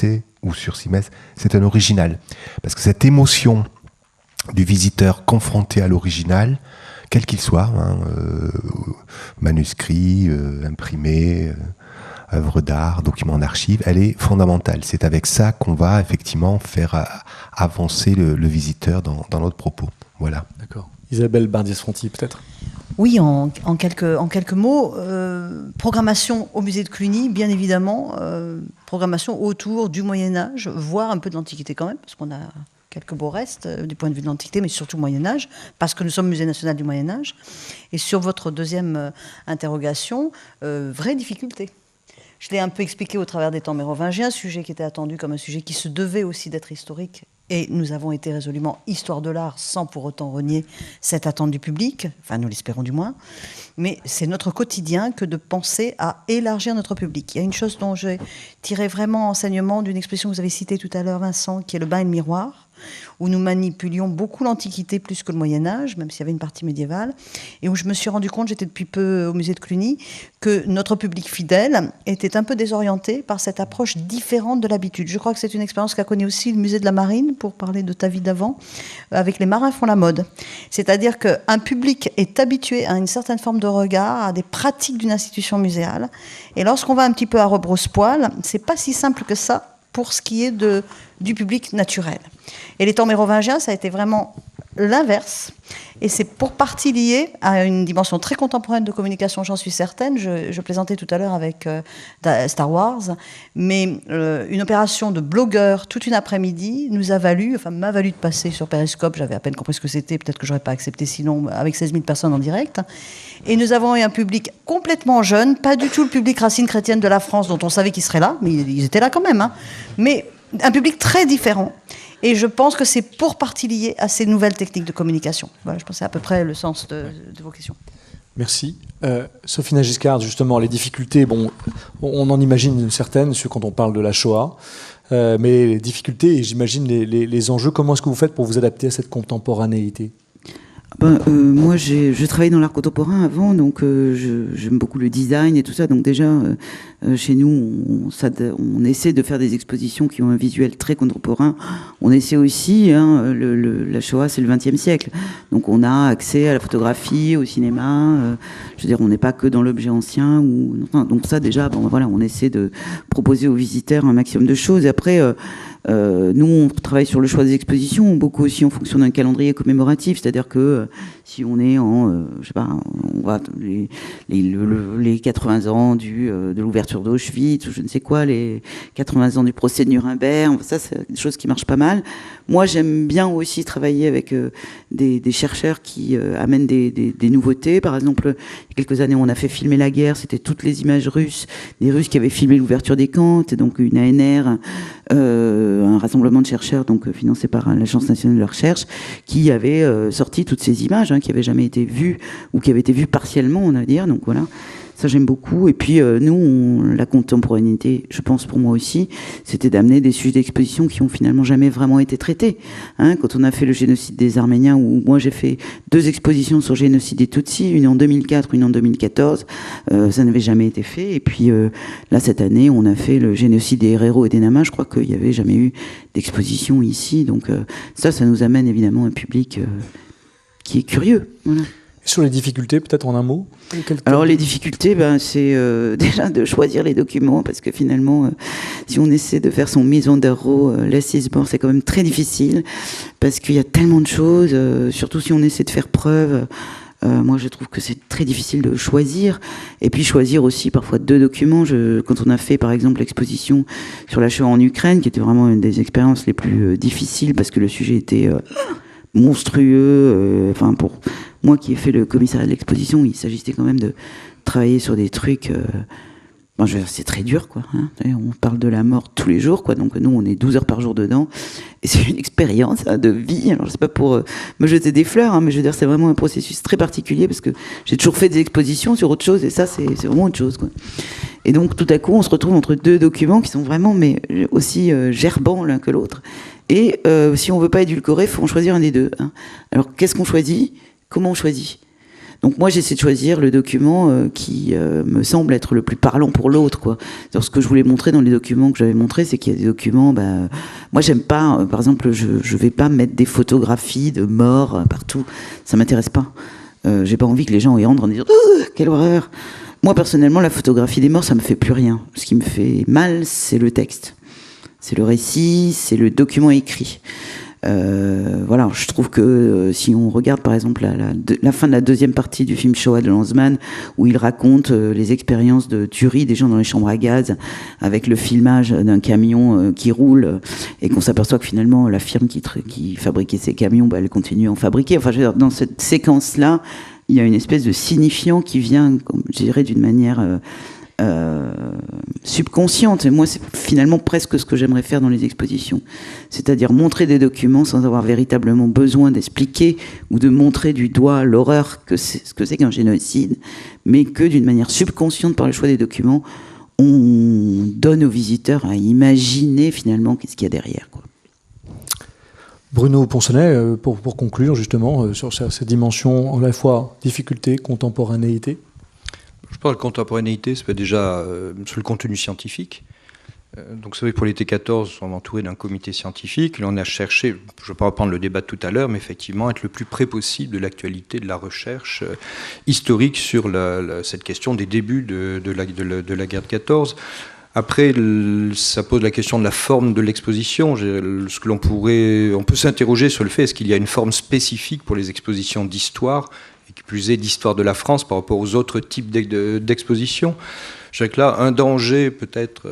ou sur Simez, c'est un original. Parce que cette émotion du visiteur confronté à l'original, quel qu'il soit, manuscrit, imprimé, œuvre d'art, document d'archives, elle est fondamentale. C'est avec ça qu'on va effectivement faire avancer le visiteur dans notre propos. Voilà. D'accord. Isabelle Bardiès-Fronty, peut-être ? Oui, en quelques mots, programmation au musée de Cluny, bien évidemment, programmation autour du Moyen-Âge, voire un peu de l'Antiquité quand même, parce qu'on a quelques beaux restes du point de vue de l'Antiquité, mais surtout Moyen-Âge, parce que nous sommes musée national du Moyen-Âge. Et sur votre deuxième interrogation, vraie difficulté. Je l'ai un peu expliqué au travers des temps mérovingiens, sujet qui était attendu comme un sujet qui se devait aussi d'être historique. Et nous avons été résolument histoire de l'art sans pour autant renier cette attente du public, enfin nous l'espérons du moins. Mais c'est notre quotidien que de penser à élargir notre public. Il y a une chose dont j'ai tiré vraiment enseignement d'une expression que vous avez citée tout à l'heure, Vincent, qui est le bain et le miroir, où nous manipulions beaucoup l'Antiquité plus que le Moyen-Âge, même s'il y avait une partie médiévale, et où je me suis rendu compte, j'étais depuis peu au musée de Cluny, que notre public fidèle était un peu désorienté par cette approche différente de l'habitude. Je crois que c'est une expérience qu'a connue aussi le musée de la Marine, pour parler de ta vie d'avant, avec Les Marins font la mode. C'est-à-dire qu'un public est habitué à une certaine forme de regard, à des pratiques d'une institution muséale, et lorsqu'on va un petit peu à rebrousse-poil, c'est pas si simple que ça pour ce qui est du public naturel. Et les temps mérovingiens, ça a été vraiment l'inverse. Et c'est pour partie lié à une dimension très contemporaine de communication, j'en suis certaine. Je plaisantais tout à l'heure avec Star Wars, mais une opération de blogueur toute une après-midi m'a valu de passer sur Periscope. J'avais à peine compris ce que c'était, peut-être que j'aurais pas accepté sinon, avec 16 000 personnes en direct. Et nous avons eu un public complètement jeune, pas du tout le public racine chrétienne de la France dont on savait qu'ils seraient là, mais ils étaient là quand même, mais un public très différent. Et je pense que c'est pour partie lié à ces nouvelles techniques de communication. Voilà, je pense que c'est à peu près le sens de vos questions. Merci. Sophie Giscard, justement, les difficultés, on en imagine certaines quand on parle de la Shoah, mais les difficultés et j'imagine les enjeux, comment est-ce que vous faites pour vous adapter à cette contemporanéité ? Moi, je travaillais dans l'art contemporain avant, donc j'aime beaucoup le design et tout ça. Donc déjà, chez nous, on essaie de faire des expositions qui ont un visuel très contemporain. On essaie aussi, la Shoah, c'est le XXe siècle. Donc on a accès à la photographie, au cinéma. Je veux dire, on n'est pas que dans l'objet ancien. Donc ça, déjà, on essaie de proposer aux visiteurs un maximum de choses. Et après... nous, on travaille sur le choix des expositions, beaucoup aussi en fonction d'un calendrier commémoratif, c'est-à-dire que si on est on voit les 80 ans de l'ouverture d'Auschwitz, ou je ne sais quoi, les 80 ans du procès de Nuremberg, ça c'est des choses qui marchent pas mal. Moi, j'aime bien aussi travailler avec des chercheurs qui amènent des nouveautés. Par exemple, il y a quelques années, on a fait filmer la guerre, c'était toutes les images russes, des Russes qui avaient filmé l'ouverture des camps, c'était donc une ANR, un rassemblement de chercheurs donc financé par l'Agence nationale de la recherche, qui avait sorti toutes ces images qui n'avaient jamais été vues ou qui avaient été vues partiellement, on va dire. Donc voilà, ça j'aime beaucoup. Et puis nous, la contemporanéité, je pense pour moi aussi, c'était d'amener des sujets d'exposition qui ont finalement jamais vraiment été traités. Quand on a fait le génocide des Arméniens, où moi j'ai fait 2 expositions sur le génocide des Tutsis, une en 2004, une en 2014, ça n'avait jamais été fait. Et puis là cette année, on a fait le génocide des Herero et des Nama. Je crois qu'il n'y avait jamais eu d'exposition ici. Donc ça nous amène évidemment un public qui est curieux. Voilà. Sur les difficultés, peut-être en un mot? Alors les difficultés, c'est déjà de choisir les documents, parce que finalement, si on essaie de faire son maison d'arrow, l'assise-bord, c'est quand même très difficile, parce qu'il y a tellement de choses, surtout si on essaie de faire preuve. Moi, je trouve que c'est très difficile de choisir, et puis choisir aussi parfois 2 documents. Quand on a fait, par exemple, l'exposition sur la Shoah en Ukraine, qui était vraiment une des expériences les plus difficiles, parce que le sujet était monstrueux, enfin pour moi qui ai fait le commissariat de l'exposition, il s'agissait quand même de travailler sur des trucs, je veux dire, c'est très dur, quoi, hein. On parle de la mort tous les jours, quoi, donc nous on est 12 heures par jour dedans, et c'est une expérience de vie. Alors c'est pas pour me jeter des fleurs, hein, mais je veux dire, c'est vraiment un processus très particulier, parce que j'ai toujours fait des expositions sur autre chose, et ça c'est vraiment autre chose, quoi. Et donc tout à coup on se retrouve entre 2 documents qui sont vraiment mais aussi gerbants l'un que l'autre. Et si on veut pas édulcorer, il faut en choisir un des 2. Hein. Alors, qu'est-ce qu'on choisit? Comment on choisit? Donc moi, j'essaie de choisir le document qui me semble être le plus parlant pour l'autre, quoi. Alors, ce que je voulais montrer dans les documents que j'avais montrés, c'est qu'il y a des documents... moi, j'aime pas... par exemple, je vais pas mettre des photographies de morts partout. Ça m'intéresse pas. J'ai pas envie que les gens y entrent en disant « quelle horreur !» Moi, personnellement, la photographie des morts, ça me fait plus rien. Ce qui me fait mal, c'est le texte. C'est le récit, c'est le document écrit. Voilà, je trouve que si on regarde par exemple la fin de la 2e partie du film Shoah de Lanzmann, où il raconte les expériences de tuerie des gens dans les chambres à gaz, avec le filmage d'un camion qui roule, et qu'on s'aperçoit que finalement la firme qui fabriquait ces camions, elle continue à en fabriquer. Enfin, je veux dire, dans cette séquence-là, il y a une espèce de signifiant qui vient, je dirais, d'une manière... subconsciente. Et moi, c'est finalement presque ce que j'aimerais faire dans les expositions. C'est-à-dire montrer des documents sans avoir véritablement besoin d'expliquer ou de montrer du doigt l'horreur ce que c'est qu'un génocide, mais que d'une manière subconsciente, par le choix des documents, on donne aux visiteurs à imaginer finalement qu'est-ce qu'il y a derrière, quoi. Bruno Ponsonnet, pour conclure justement sur ces dimensions à la fois difficulté, contemporanéité. Je parle de contemporanéité, c'est déjà sur le contenu scientifique. Donc c'est vrai que pour l'été 14, on est entouré d'un comité scientifique. Là, on a cherché, je ne vais pas reprendre le débat de tout à l'heure, mais effectivement être le plus près possible de l'actualité, de la recherche historique sur cette question des débuts de la guerre de 14. Après, ça pose la question de la forme de l'exposition. On peut s'interroger sur le fait, est-ce qu'il y a une forme spécifique pour les expositions d'histoire, et qui plus est d'histoire de la France par rapport aux autres types d'expositions. Je dirais que là, un danger peut-être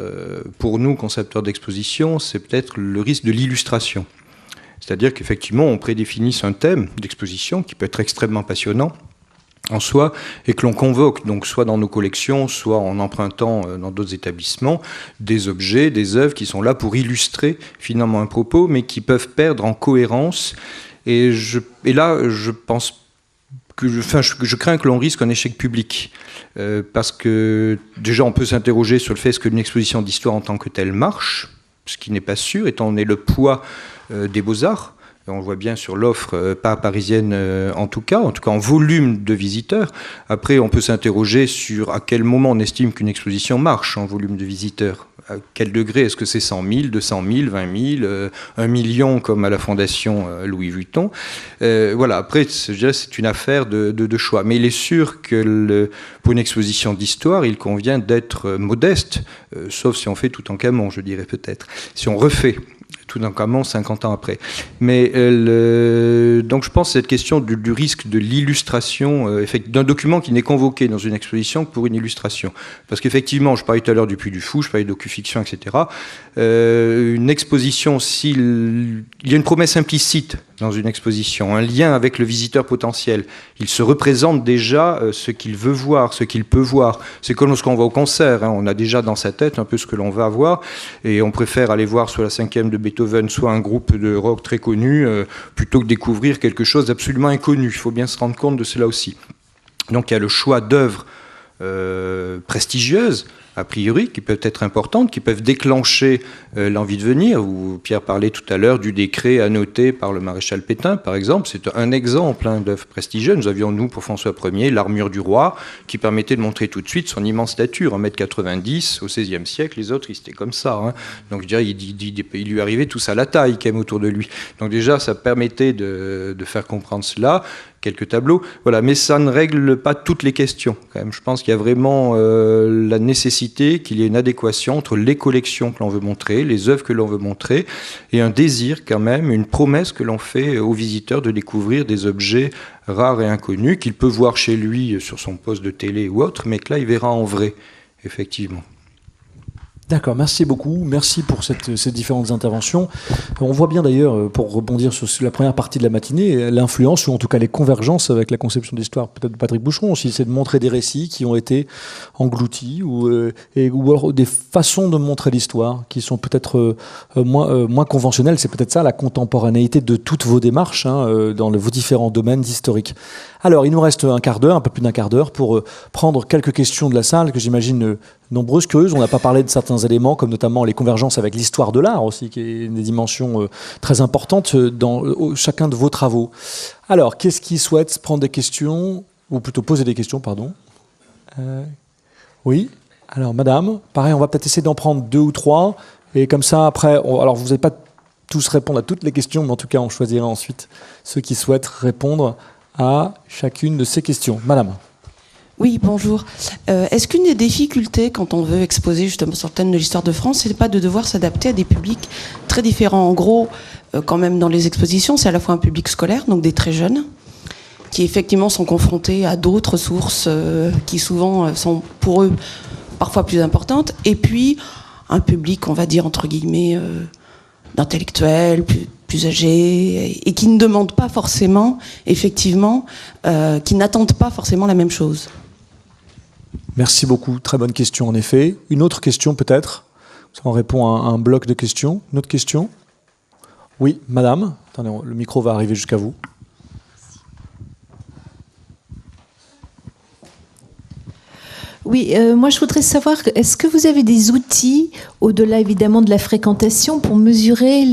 pour nous, concepteurs d'exposition, c'est peut-être le risque de l'illustration. C'est-à-dire qu'effectivement, on prédéfinisse un thème d'exposition qui peut être extrêmement passionnant en soi, et que l'on convoque, donc soit dans nos collections, soit en empruntant dans d'autres établissements, des objets, des œuvres qui sont là pour illustrer finalement un propos, mais qui peuvent perdre en cohérence. Et là, je pense je crains que l'on risque un échec public, parce que déjà on peut s'interroger sur le fait est-ce qu'une exposition d'histoire en tant que telle marche, ce qui n'est pas sûr, étant donné le poids des beaux-arts. On le voit bien sur l'offre, pas parisienne en tout cas en volume de visiteurs. Après, on peut s'interroger sur à quel moment on estime qu'une exposition marche en volume de visiteurs. À quel degré? Est-ce que c'est 100 000, 200 000, 20 000, 1 million comme à la Fondation Louis Vuitton? Voilà, après, je dirais c'est une affaire de choix. Mais il est sûr que pour une exposition d'histoire, il convient d'être modeste, sauf si on fait tout en Camon, je dirais peut-être. Si on refait tout en Camon 50 ans après. Mais donc je pense que cette question du risque de l'illustration d'un document qui n'est convoqué dans une exposition que pour une illustration. Parce qu'effectivement, je parlais tout à l'heure du Puy du Fou, je parlais de docufiction, etc. Une exposition, il y a une promesse implicite dans une exposition, un lien avec le visiteur potentiel. Il se représente déjà ce qu'il veut voir, ce qu'il peut voir. C'est comme lorsqu'on va au concert, hein, on a déjà dans sa tête un peu ce que l'on va voir, et on préfère aller voir soit la 5e de Beethoven, soit un groupe de rock très connu, plutôt que découvrir quelque chose d'absolument inconnu. Il faut bien se rendre compte de cela aussi. Donc il y a le choix d'œuvres prestigieuses, a priori, qui peuvent être importantes, qui peuvent déclencher l'envie de venir. Pierre parlait tout à l'heure du décret annoté par le maréchal Pétain, par exemple. C'est un exemple d'œuvre prestigieuse. Nous avions, nous, pour François Ier, l'armure du roi, qui permettait de montrer tout de suite son immense stature, 1,90 m, au XVIe siècle. Les autres, ils étaient comme ça. Hein. Donc, je dirais, il lui arrivait tous à la taille, quand même, autour de lui. Donc, déjà, ça permettait de faire comprendre cela. quelques tableaux. Voilà, mais ça ne règle pas toutes les questions. Quand même. Je pense qu'il y a vraiment la nécessité qu'il y ait une adéquation entre les collections que l'on veut montrer, les œuvres que l'on veut montrer, et un désir quand même, une promesse que l'on fait aux visiteurs de découvrir des objets rares et inconnus qu'il peut voir chez lui sur son poste de télé ou autre, mais que là il verra en vrai, effectivement. D'accord, merci beaucoup. Merci pour ces différentes interventions. On voit bien d'ailleurs, pour rebondir sur la première partie de la matinée, l'influence ou en tout cas les convergences avec la conception de l'histoire peut-être de Patrick Boucheron aussi, c'est de montrer des récits qui ont été engloutis ou alors des façons de montrer l'histoire qui sont peut-être moins conventionnelles. C'est peut-être ça la contemporanéité de toutes vos démarches dans vos différents domaines historiques. Alors, il nous reste un peu plus d'un quart d'heure pour prendre quelques questions de la salle que j'imagine nombreuses, curieuses. On n'a pas parlé de certains éléments, comme notamment les convergences avec l'histoire de l'art aussi, qui est une des dimensions très importantes dans chacun de vos travaux. Alors, qu'est-ce qui souhaite prendre des questions, ou plutôt poser des questions, pardon. Oui. Alors, madame, pareil, on va peut-être essayer d'en prendre 2 ou 3, et comme ça, après, alors vous n'allez pas tous répondre à toutes les questions, mais en tout cas, on choisira ensuite ceux qui souhaitent répondre à chacune de ces questions. Madame. Oui, bonjour. Est-ce qu'une des difficultés quand on veut exposer justement sur le thème de l'histoire de France, c'est pas de devoir s'adapter à des publics très différents? En gros, quand même dans les expositions, c'est à la fois un public scolaire, donc des très jeunes, qui effectivement sont confrontés à d'autres sources qui souvent sont pour eux parfois plus importantes, et puis un public, on va dire entre guillemets, d'intellectuels, plus âgés, et qui ne demandent pas forcément, effectivement, qui n'attendent pas forcément la même chose. Merci beaucoup, très bonne question en effet. Une autre question peut-être? On répond à un bloc de questions. Une autre question? Oui, madame. Attendez, le micro va arriver jusqu'à vous. Oui, moi je voudrais savoir, est-ce que vous avez des outils, au-delà évidemment de la fréquentation, pour mesurer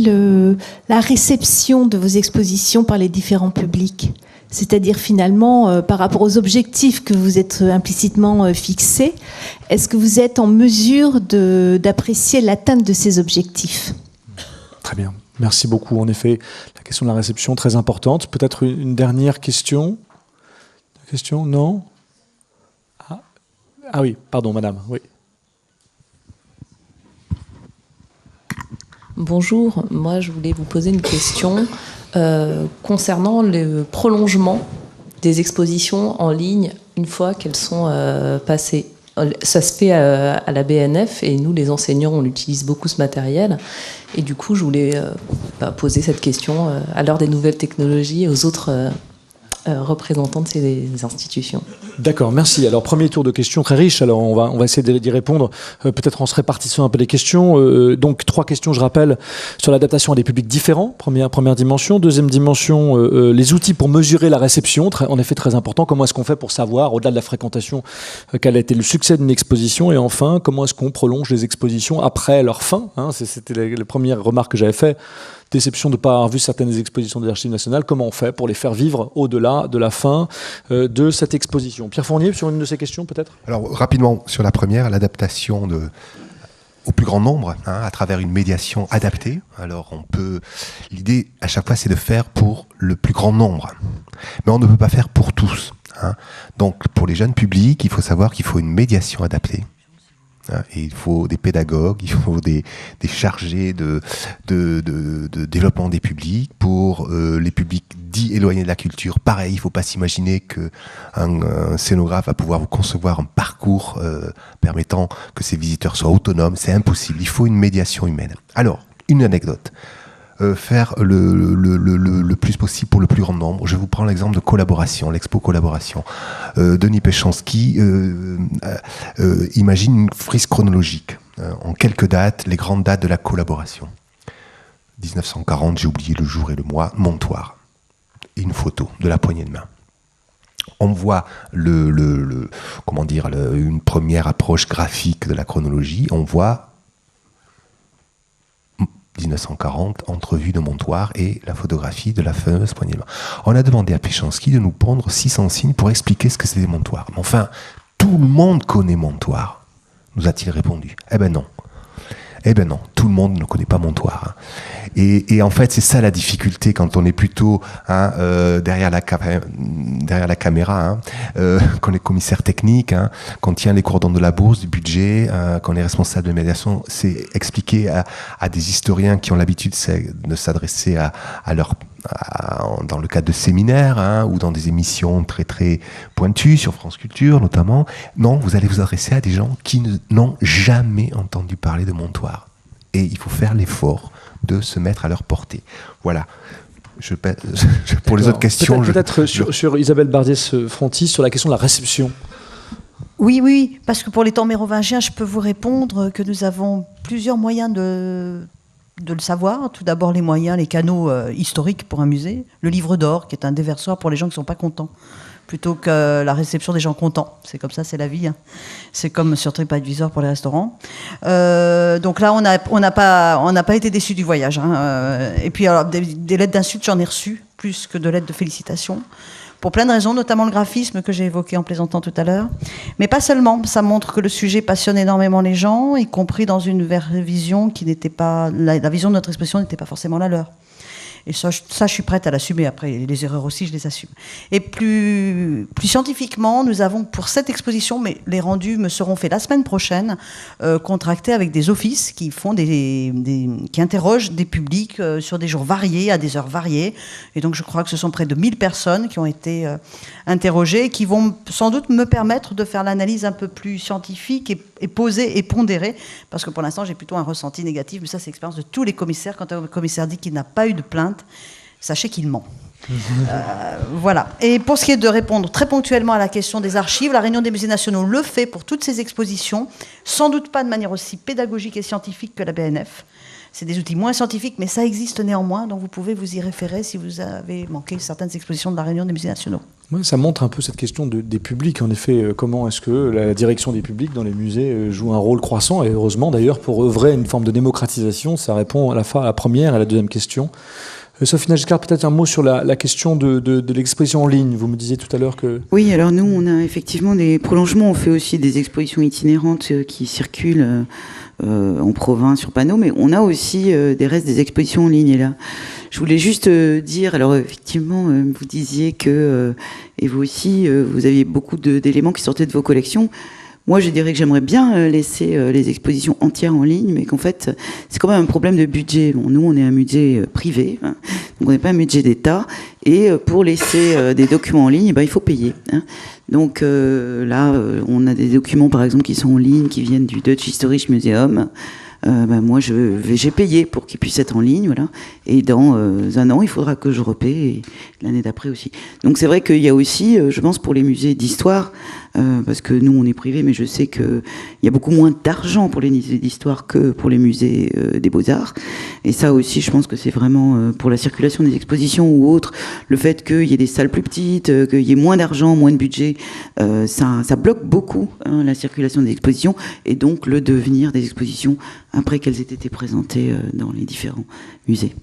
la réception de vos expositions par les différents publics? C'est-à-dire finalement, par rapport aux objectifs que vous êtes implicitement fixés, est-ce que vous êtes en mesure d'apprécier l'atteinte de ces objectifs? Très bien, merci beaucoup. En effet, la question de la réception, très importante. Peut-être une dernière question? Question? Non? Ah oui, pardon, madame, oui. Bonjour, moi je voulais vous poser une question concernant le prolongement des expositions en ligne une fois qu'elles sont passées. Ça se fait à la BNF et nous les enseignants on utilise beaucoup ce matériel et du coup je voulais poser cette question à l'heure des nouvelles technologies et aux autres représentants de ces institutions. D'accord, merci. Alors, premier tour de questions très riche. Alors, on va essayer d'y répondre, peut-être en se répartissant un peu les questions. Donc, 3 questions, je rappelle, sur l'adaptation à des publics différents. Première dimension. Deuxième dimension, les outils pour mesurer la réception. En effet, très important. Comment est-ce qu'on fait pour savoir, au-delà de la fréquentation, quel a été le succès d'une exposition? Et enfin, comment est-ce qu'on prolonge les expositions après leur fin? C'était la première remarque que j'avais faite. Déception de ne pas avoir vu certaines expositions des Archives nationales. Comment on fait pour les faire vivre au-delà de la fin de cette exposition? Pierre Fournier, sur une de ces questions peut-être? Alors rapidement, sur la première, l'adaptation au plus grand nombre, à travers une médiation adaptée. Alors l'idée à chaque fois c'est de faire pour le plus grand nombre. Mais on ne peut pas faire pour tous. Donc pour les jeunes publics, il faut savoir qu'il faut une médiation adaptée. Et il faut des pédagogues, il faut des chargés de développement des publics. Pour les publics dits éloignés de la culture, pareil, il ne faut pas s'imaginer qu'un scénographe va pouvoir vous concevoir un parcours permettant que ces visiteurs soient autonomes. C'est impossible, il faut une médiation humaine. Alors, une anecdote. Faire le plus possible pour le plus grand nombre. Je vous prends l'exemple de collaboration, l'expo collaboration. Denis Péchanski imagine une frise chronologique. En quelques dates, les grandes dates de la collaboration. 1940, j'ai oublié le jour et le mois, Montoire. Une photo de la poignée de main. On voit une première approche graphique de la chronologie. On voit 1940, entrevue de Montoire et la photographie de la fameuse poignée de main. On a demandé à Péchanski de nous pondre 600 signes pour expliquer ce que c'était Montoire. Mais enfin, tout le monde connaît Montoire, nous a-t-il répondu. Eh ben non, tout tout le monde ne connaît pas Montoire. Et en fait, c'est ça la difficulté quand on est plutôt derrière la caméra, qu'on est commissaire technique, qu'on tient les cordons de la bourse, du budget, qu'on est responsable de médiation. C'est expliquer à des historiens qui ont l'habitude de s'adresser dans le cadre de séminaires ou dans des émissions très très pointues sur France Culture notamment. Non, vous allez vous adresser à des gens qui n'ont jamais entendu parler de Montoire. Et il faut faire l'effort de se mettre à leur portée. Voilà. Pour les autres questions... Peut-être sur Isabelle Bardiès-Frontis, sur la question de la réception. Oui, parce que pour les temps mérovingiens, je peux vous répondre que nous avons plusieurs moyens de le savoir. Tout d'abord, les moyens, les canaux historiques pour un musée. Le livre d'or, qui est un déversoir pour les gens qui ne sont pas contents, plutôt que la réception des gens contents. C'est comme ça, c'est la vie. C'est comme sur TripAdvisor pour les restaurants. Donc là, on n'a pas été déçus du voyage. Et puis, alors, des lettres d'insultes, j'en ai reçu, plus que de lettres de félicitations. Pour plein de raisons, notamment le graphisme que j'ai évoqué en plaisantant tout à l'heure. Mais pas seulement, ça montre que le sujet passionne énormément les gens, y compris dans une vision qui n'était pas... La vision de notre expression n'était pas forcément la leur. Et ça, je suis prête à l'assumer. Après, les erreurs aussi, je les assume. Et plus scientifiquement, nous avons, pour cette exposition, mais les rendus me seront faits la semaine prochaine, contractés avec des offices qui qui interrogent des publics sur des jours variés, à des heures variées. Et donc, je crois que ce sont près de 1000 personnes qui ont été interrogées, qui vont sans doute me permettre de faire l'analyse un peu plus scientifique et posée et pondérée. Parce que pour l'instant, j'ai plutôt un ressenti négatif. Mais ça, c'est l'expérience de tous les commissaires. Quand un commissaire dit qu'il n'a pas eu de plainte, sachez qu'il ment. Voilà. Et pour ce qui est de répondre très ponctuellement à la question des archives, la Réunion des musées nationaux le fait pour toutes ces expositions, sans doute pas de manière aussi pédagogique et scientifique que la BNF. C'est des outils moins scientifiques, mais ça existe néanmoins, donc vous pouvez vous y référer si vous avez manqué certaines expositions de la Réunion des musées nationaux. Oui, ça montre un peu cette question des publics. En effet, comment est-ce que la direction des publics dans les musées joue un rôle croissant, et heureusement d'ailleurs, pour œuvrer à une forme de démocratisation. Ça répond à la première et à la deuxième question. Sophie Giscard, peut-être un mot sur la question de l'exposition en ligne. Vous me disiez tout à l'heure que... Oui, alors nous, on a effectivement des prolongements. On fait aussi des expositions itinérantes qui circulent en province sur panneau, mais on a aussi des restes des expositions en ligne. Et là, je voulais juste dire, alors effectivement, vous disiez que, et vous aussi, vous aviez beaucoup d'éléments qui sortaient de vos collections. Moi, je dirais que j'aimerais bien laisser les expositions entières en ligne, mais qu'en fait, c'est quand même un problème de budget. Bon, nous, on est un musée privé, donc on n'est pas un musée d'État, et pour laisser des documents en ligne, il faut payer. Donc là, on a des documents, par exemple, qui sont en ligne, qui viennent du Dutch Historisch Museum. Moi, j'ai payé pour qu'ils puissent être en ligne, voilà. Et dans un an, il faudra que je repaie, et l'année d'après aussi. Donc c'est vrai qu'il y a aussi, je pense, pour les musées d'histoire, parce que nous, on est privé, mais je sais qu'il y a beaucoup moins d'argent pour les musées d'histoire que pour les musées des Beaux-Arts. Et ça aussi, je pense que c'est vraiment pour la circulation des expositions ou autres, le fait qu'il y ait des salles plus petites, qu'il y ait moins d'argent, moins de budget, ça bloque beaucoup la circulation des expositions, et donc le devenir des expositions après qu'elles aient été présentées dans les différents musées.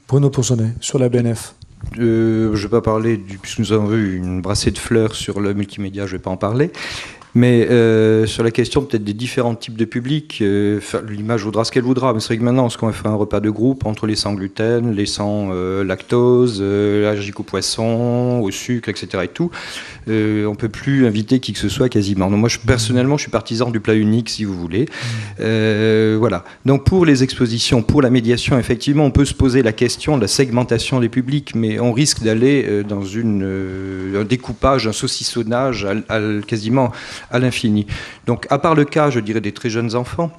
Bruno Poursonnet, sur la BNF. Je ne vais pas parler, puisque nous avons eu une brassée de fleurs sur le multimédia, je ne vais pas en parler. Mais sur la question peut-être des différents types de publics, l'image voudra ce qu'elle voudra. Mais c'est vrai que maintenant, lorsqu'on fait un repas de groupe entre les sans gluten, les sans lactose, allergiques au poisson, au sucre, etc. et tout, on ne peut plus inviter qui que ce soit quasiment. Donc moi, personnellement, je suis partisan du plat unique, si vous voulez. Voilà. Donc pour les expositions, pour la médiation, effectivement, on peut se poser la question de la segmentation des publics, mais on risque d'aller dans un découpage, un saucissonnage quasiment à l'infini. Donc, à part le cas, je dirais, des très jeunes enfants,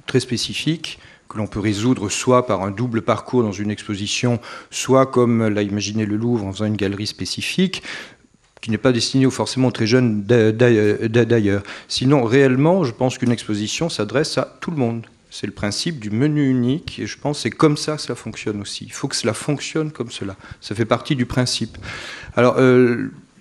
très spécifiques, que l'on peut résoudre soit par un double parcours dans une exposition, soit comme l'a imaginé le Louvre en faisant une galerie spécifique, qui n'est pas destinée forcément aux très jeunes d'ailleurs. Sinon, réellement, je pense qu'une exposition s'adresse à tout le monde. C'est le principe du menu unique, et je pense que c'est comme ça que cela fonctionne aussi. Il faut que cela fonctionne comme cela. Ça fait partie du principe. Alors,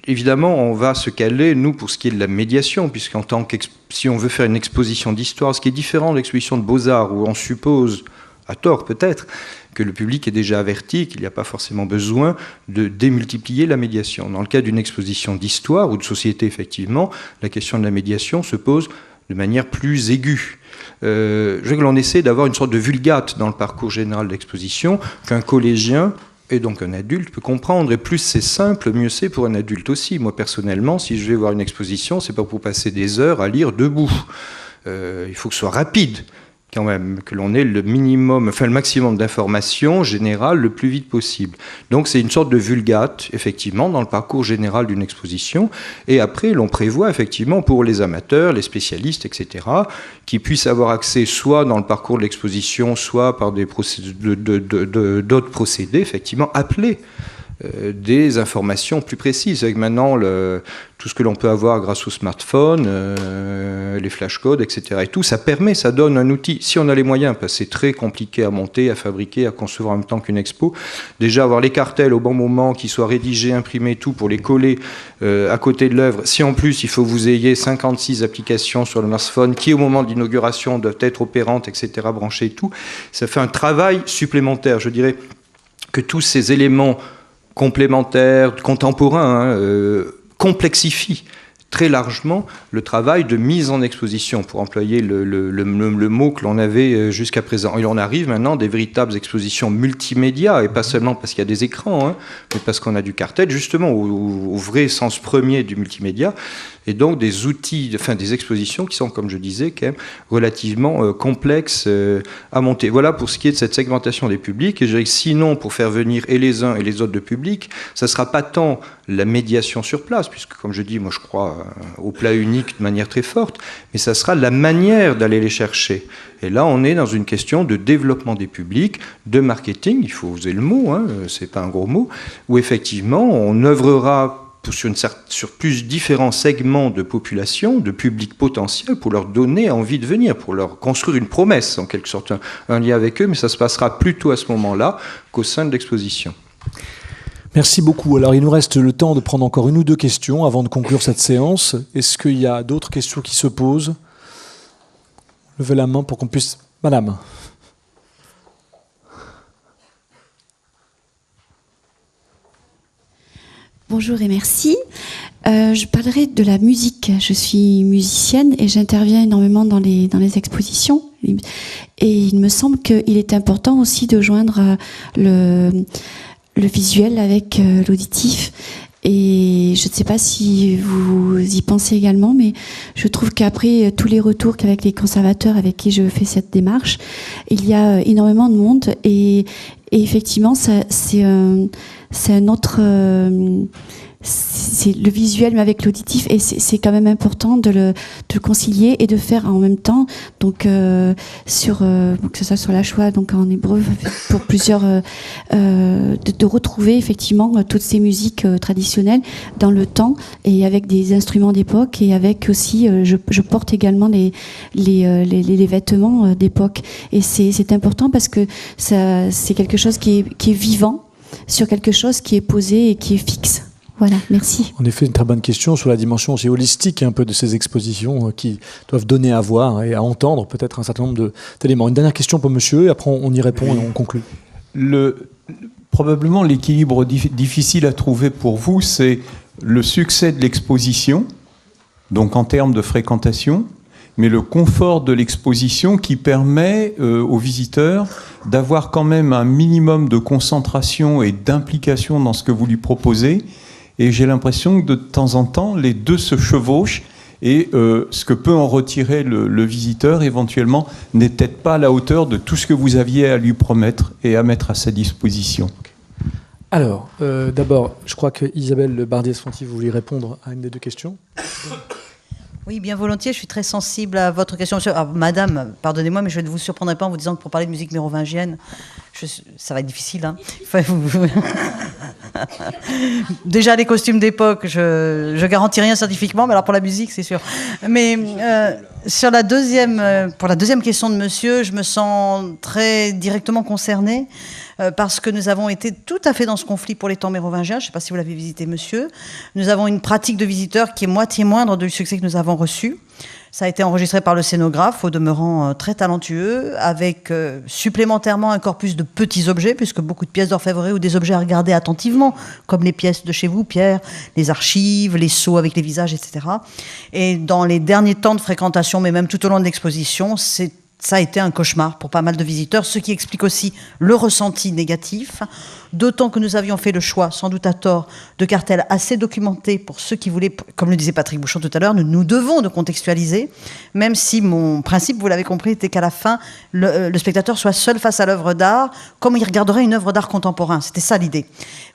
évidemment, on va se caler, nous, pour ce qui est de la médiation, puisqu'en tant si on veut faire une exposition d'histoire, ce qui est différent de l'exposition de Beaux-Arts, où on suppose, à tort peut-être, que le public est déjà averti, qu'il n'y a pas forcément besoin de démultiplier la médiation. Dans le cas d'une exposition d'histoire ou de société, effectivement, la question de la médiation se pose de manière plus aiguë. Je veux que l'on essaie d'avoir une sorte de vulgate dans le parcours général d'exposition qu'un collégien et donc un adulte peut comprendre. Et plus c'est simple, mieux c'est pour un adulte aussi. Moi personnellement, si je vais voir une exposition, c'est pas pour passer des heures à lire debout. Il faut que ce soit rapide quand même, que l'on ait le maximum d'informations générales le plus vite possible. Donc c'est une sorte de vulgate, effectivement, dans le parcours général d'une exposition. Et après, l'on prévoit, effectivement, pour les amateurs, les spécialistes, etc., qui puissent avoir accès soit dans le parcours de l'exposition, soit par d'autres procédés, effectivement, appelés. Des informations plus précises. Avec maintenant tout ce que l'on peut avoir grâce au smartphone, les flashcodes, etc. Et tout, ça donne un outil. Si on a les moyens, parce que c'est très compliqué à monter, à fabriquer, à concevoir en même temps qu'une expo, déjà avoir les cartels au bon moment, qu'ils soient rédigés, imprimés, tout, pour les coller à côté de l'œuvre. Si en plus, il faut que vous ayez 56 applications sur le smartphone qui, au moment de l'inauguration, doivent être opérantes, etc., branchées et tout, ça fait un travail supplémentaire. Je dirais que tous ces éléments complémentaires, contemporains, complexifie très largement le travail de mise en exposition, pour employer le mot que l'on avait jusqu'à présent. Et on arrive maintenant à des véritables expositions multimédia, et pas seulement parce qu'il y a des écrans, mais parce qu'on a du cartel, justement, au vrai sens premier du multimédia, et donc des outils, des expositions qui sont, comme je disais, quand même relativement complexes à monter. Voilà pour ce qui est de cette segmentation des publics. Et je dirais que sinon, pour faire venir et les uns et les autres de public, ça ne sera pas tant la médiation sur place, puisque, comme je dis, moi je crois au plat unique de manière très forte, mais ça sera la manière d'aller les chercher. Et là, on est dans une question de développement des publics, de marketing, il faut oser le mot, c'est pas un gros mot, où effectivement, on œuvrera sur plus différents segments de population, de public potentiel, pour leur donner envie de venir, pour leur construire une promesse, en quelque sorte, un lien avec eux, mais ça se passera plutôt à ce moment-là qu'au sein de l'exposition. Merci beaucoup. Alors, il nous reste le temps de prendre encore une ou deux questions avant de conclure cette séance. Est-ce qu'il y a d'autres questions qui se posent ? Levez la main pour qu'on puisse... Madame. Bonjour et merci. Je parlerai de la musique. Je suis musicienne et j'interviens énormément dans les expositions. Et il me semble qu'il est important aussi de joindre le visuel avec l'auditif. Et je ne sais pas si vous y pensez également, mais je trouve qu'après tous les retours qu'avec les conservateurs avec qui je fais cette démarche, il y a énormément de monde et effectivement, c'est un autre... c'est le visuel mais avec l'auditif et c'est quand même important de le concilier et de faire en même temps donc que ce soit sur la Shoah donc en hébreu pour plusieurs de retrouver effectivement toutes ces musiques traditionnelles dans le temps et avec des instruments d'époque et avec aussi je porte également les vêtements d'époque et c'est important parce que ça c'est quelque chose qui est vivant sur quelque chose qui est posé et qui est fixe. Voilà, merci. En effet, une très bonne question sur la dimension aussi holistique un peu de ces expositions qui doivent donner à voir et à entendre peut-être un certain nombre d'éléments. Une dernière question pour monsieur, et après on y répond et on conclut. Probablement l'équilibre difficile à trouver pour vous, c'est le succès de l'exposition, donc en termes de fréquentation, mais le confort de l'exposition qui permet aux visiteurs d'avoir quand même un minimum de concentration et d'implication dans ce que vous lui proposez. Et j'ai l'impression que de temps en temps, les deux se chevauchent et ce que peut en retirer le visiteur éventuellement n'est peut-être pas à la hauteur de tout ce que vous aviez à lui promettre et à mettre à sa disposition. Alors, d'abord, je crois que Isabelle Bardiès-Fonty, vous voulez répondre à une des deux questions ? Oui, bien volontiers, je suis très sensible à votre question. Alors, madame, pardonnez-moi, mais je ne vous surprendrai pas en vous disant que pour parler de musique mérovingienne, ça va être difficile. Hein. Déjà, les costumes d'époque, je garantis rien scientifiquement, mais alors pour la musique, c'est sûr. Mais pour la deuxième question de monsieur, je me sens très directement concernée parce que nous avons été tout à fait dans ce conflit pour les temps mérovingiens. Je ne sais pas si vous l'avez visité, monsieur. Nous avons une pratique de visiteurs qui est moitié moindre du succès que nous avons reçu. Ça a été enregistré par le scénographe, au demeurant très talentueux, avec supplémentairement un corpus de petits objets, puisque beaucoup de pièces d'orfèvrerie ou des objets à regarder attentivement, comme les pièces de chez vous, Pierre, les archives, les seaux avec les visages, etc. Et dans les derniers temps de fréquentation, mais même tout au long de l'exposition, ça a été un cauchemar pour pas mal de visiteurs, ce qui explique aussi le ressenti négatif, d'autant que nous avions fait le choix, sans doute à tort, de cartels assez documentés pour ceux qui voulaient, comme le disait Patrick Bouchron tout à l'heure, nous devons de contextualiser, même si mon principe, vous l'avez compris, était qu'à la fin, le spectateur soit seul face à l'œuvre d'art, comme il regarderait une œuvre d'art contemporain. C'était ça l'idée.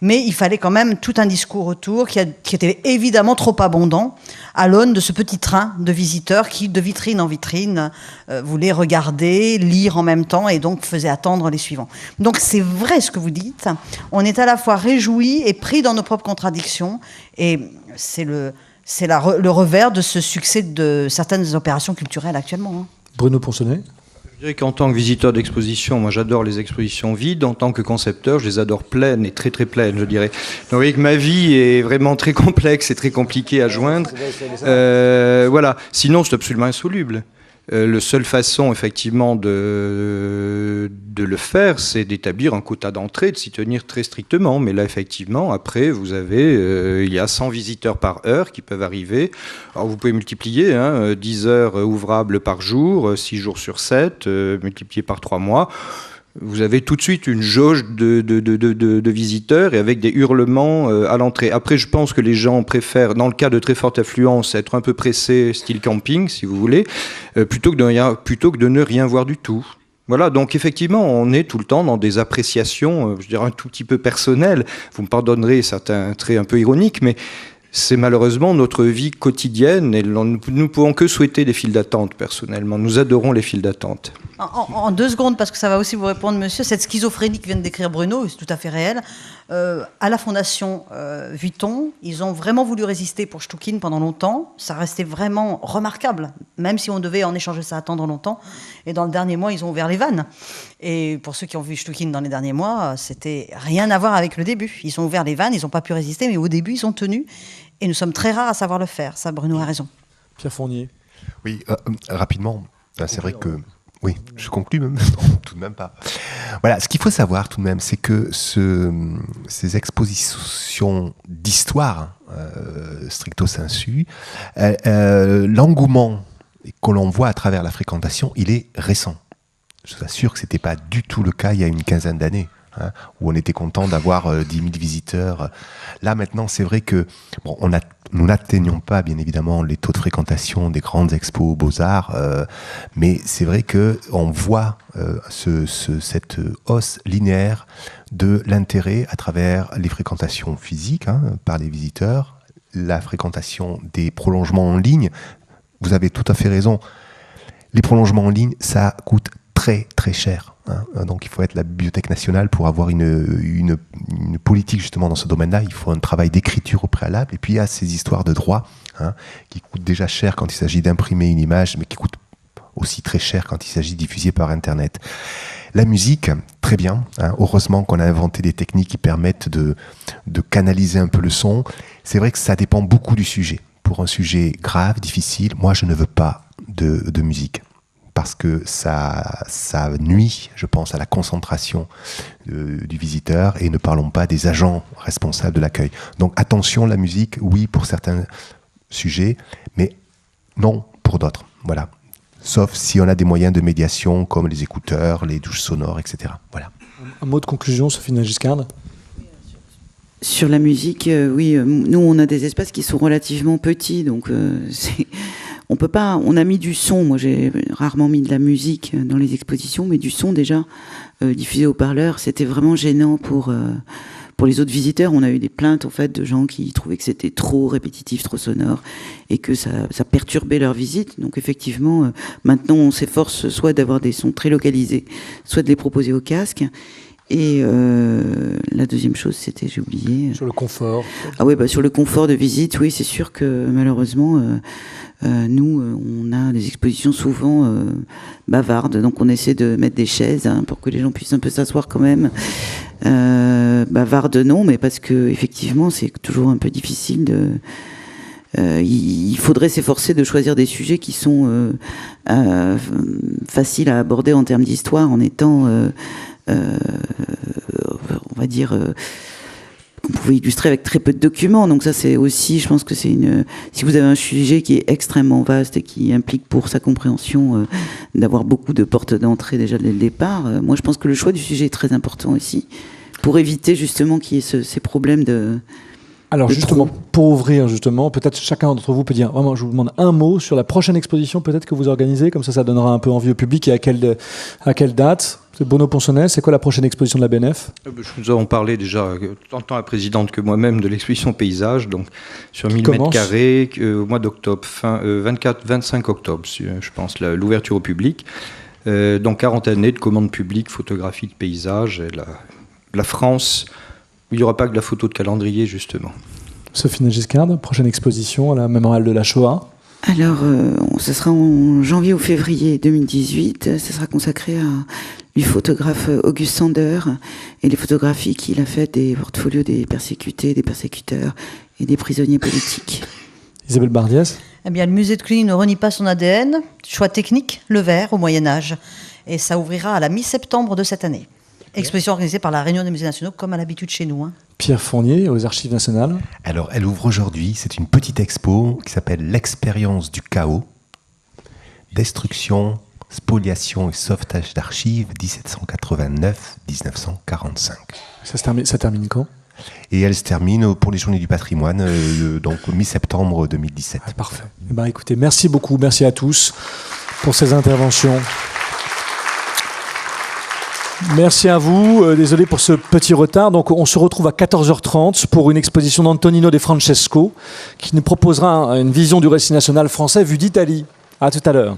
Mais il fallait quand même tout un discours autour qui était évidemment trop abondant à l'aune de ce petit train de visiteurs qui, de vitrine en vitrine, voulaient regarder, lire en même temps et donc faisaient attendre les suivants. Donc c'est vrai ce que vous dites. On est à la fois réjouis et pris dans nos propres contradictions. Et c'est le revers de ce succès de certaines opérations culturelles actuellement. Hein. Bruno Ponsonnet. Je dirais qu'en tant que visiteur d'exposition, moi j'adore les expositions vides. En tant que concepteur, je les adore pleines et très très pleines, je dirais. Donc vous voyez que ma vie est vraiment très complexe et très compliquée à joindre. Voilà. Sinon, c'est absolument insoluble. La seule façon, effectivement, de le faire, c'est d'établir un quota d'entrée, de s'y tenir très strictement. Mais là, effectivement, après, vous avez, il y a 100 visiteurs par heure qui peuvent arriver. Alors, vous pouvez multiplier, 10 heures ouvrables par jour, 6 jours sur 7, multiplié par 3 mois. Vous avez tout de suite une jauge de visiteurs et avec des hurlements à l'entrée. Après, je pense que les gens préfèrent, dans le cas de très forte affluence, être un peu pressés, style camping, si vous voulez, plutôt que de ne rien voir du tout. Voilà, donc effectivement, on est tout le temps dans des appréciations, je dirais un tout petit peu personnelles. Vous me pardonnerez certains traits un peu ironiques, mais c'est malheureusement notre vie quotidienne et nous ne pouvons que souhaiter des files d'attente, personnellement. Nous adorons les files d'attente. En 2 secondes, parce que ça va aussi vous répondre, monsieur, cette schizophrénie que vient de décrire Bruno, c'est tout à fait réel. À la Fondation Vuitton, ils ont vraiment voulu résister pour Stückin pendant longtemps. Ça restait vraiment remarquable, même si on devait en échanger ça attendre longtemps. Et dans le dernier mois, ils ont ouvert les vannes. Et pour ceux qui ont vu Stückin dans les derniers mois, c'était rien à voir avec le début. Ils ont ouvert les vannes, ils n'ont pas pu résister, mais au début, ils ont tenu. Et nous sommes très rares à savoir le faire. Ça, Bruno a raison. Pierre Fournier. Oui, rapidement, c'est vrai que... Oui, je conclus même. Non, tout de même pas. Voilà, ce qu'il faut savoir tout de même, c'est que ces expositions d'histoire, stricto sensu, l'engouement que l'on voit à travers la fréquentation, il est récent. Je vous assure que ce n'était pas du tout le cas il y a une quinzaine d'années. Où on était content d'avoir 10 000 visiteurs. Là, maintenant, c'est vrai que nous n'atteignons pas, bien évidemment, les taux de fréquentation des grandes expos Beaux-Arts, mais c'est vrai qu'on voit cette hausse linéaire de l'intérêt à travers les fréquentations physiques par les visiteurs, la fréquentation des prolongements en ligne. Vous avez tout à fait raison. Les prolongements en ligne, ça coûte très, très cher. Donc il faut être la Bibliothèque nationale pour avoir une politique justement dans ce domaine-là. Il faut un travail d'écriture au préalable. Et puis il y a ces histoires de droit qui coûtent déjà cher quand il s'agit d'imprimer une image, mais qui coûtent aussi très cher quand il s'agit de diffuser par Internet. La musique, très bien. Heureusement qu'on a inventé des techniques qui permettent de canaliser un peu le son. C'est vrai que ça dépend beaucoup du sujet. Pour un sujet grave, difficile, moi je ne veux pas de musique. Parce que ça nuit, je pense, à la concentration du visiteur, et ne parlons pas des agents responsables de l'accueil. Donc attention, la musique, oui pour certains sujets, mais non pour d'autres. Voilà. Sauf si on a des moyens de médiation comme les écouteurs, les douches sonores, etc. Voilà. Un mot de conclusion, Sophie Giscard. Sur la musique, oui, nous on a des espaces qui sont relativement petits, donc on peut pas. On a mis du son. Moi, j'ai rarement mis de la musique dans les expositions, mais du son déjà diffusé au parleur, c'était vraiment gênant pour les autres visiteurs. On a eu des plaintes en fait de gens qui trouvaient que c'était trop répétitif, trop sonore, et que ça perturbait leur visite. Donc effectivement, maintenant, on s'efforce soit d'avoir des sons très localisés, soit de les proposer au casque. Et la deuxième chose, c'était, j'ai oublié... Sur le confort. Ah oui, sur le confort de visite, oui, c'est sûr que malheureusement, nous, on a des expositions souvent bavardes, donc on essaie de mettre des chaises pour que les gens puissent un peu s'asseoir quand même. Bavardes, non, mais parce que effectivement, c'est toujours un peu difficile il faudrait s'efforcer de choisir des sujets qui sont faciles à aborder en termes d'histoire, en étant, on va dire, qu'on pouvait illustrer avec très peu de documents. Donc ça, c'est aussi, je pense que c'est si vous avez un sujet qui est extrêmement vaste et qui implique pour sa compréhension d'avoir beaucoup de portes d'entrée déjà dès le départ, moi je pense que le choix du sujet est très important aussi, pour éviter justement qu'il y ait ces problèmes de... Alors justement, pour ouvrir justement, peut-être chacun d'entre vous peut dire, vraiment, je vous demande un mot sur la prochaine exposition peut-être que vous organisez, comme ça donnera un peu envie au public, et à quelle date. C'est Bono Ponsonnet, c'est quoi la prochaine exposition de la BNF? Nous avons parlé déjà, tant la présidente que moi-même, de l'exposition paysage, donc sur 1000 mètres carrés, au mois d'octobre, 24-25 octobre, je pense, l'ouverture au public. Donc 40 années de commandes publiques, photographie de paysage, et la France... Il n'y aura pas que de la photo de calendrier, justement. Sophie Giscard, prochaine exposition à la Mémorial de la Shoah. Alors, ce sera en janvier ou février 2018. Ce sera consacré du photographe Auguste Sander et les photographies qu'il a faites des portfolios des persécutés, des persécuteurs et des prisonniers politiques. Isabelle Bardiès. Eh bien, le musée de Cluny ne renie pas son ADN. Choix technique, le verre au Moyen-Âge. Et ça ouvrira à la mi-septembre de cette année. Exposition organisée par la Réunion des musées nationaux, comme à l'habitude chez nous. Pierre Fournier, aux Archives nationales. Alors, elle ouvre aujourd'hui. C'est une petite expo qui s'appelle L'expérience du chaos. Destruction, spoliation et sauvetage d'archives 1789-1945. Ça termine quand? Et elle se termine pour les Journées du patrimoine, donc mi-septembre 2017. Ah, parfait. Eh ben, écoutez, merci beaucoup, merci à tous pour ces interventions. Merci à vous, désolé pour ce petit retard. Donc on se retrouve à 14h30 pour une exposition d'Antonino De Francesco qui nous proposera une vision du récit national français vu d'Italie. À tout à l'heure.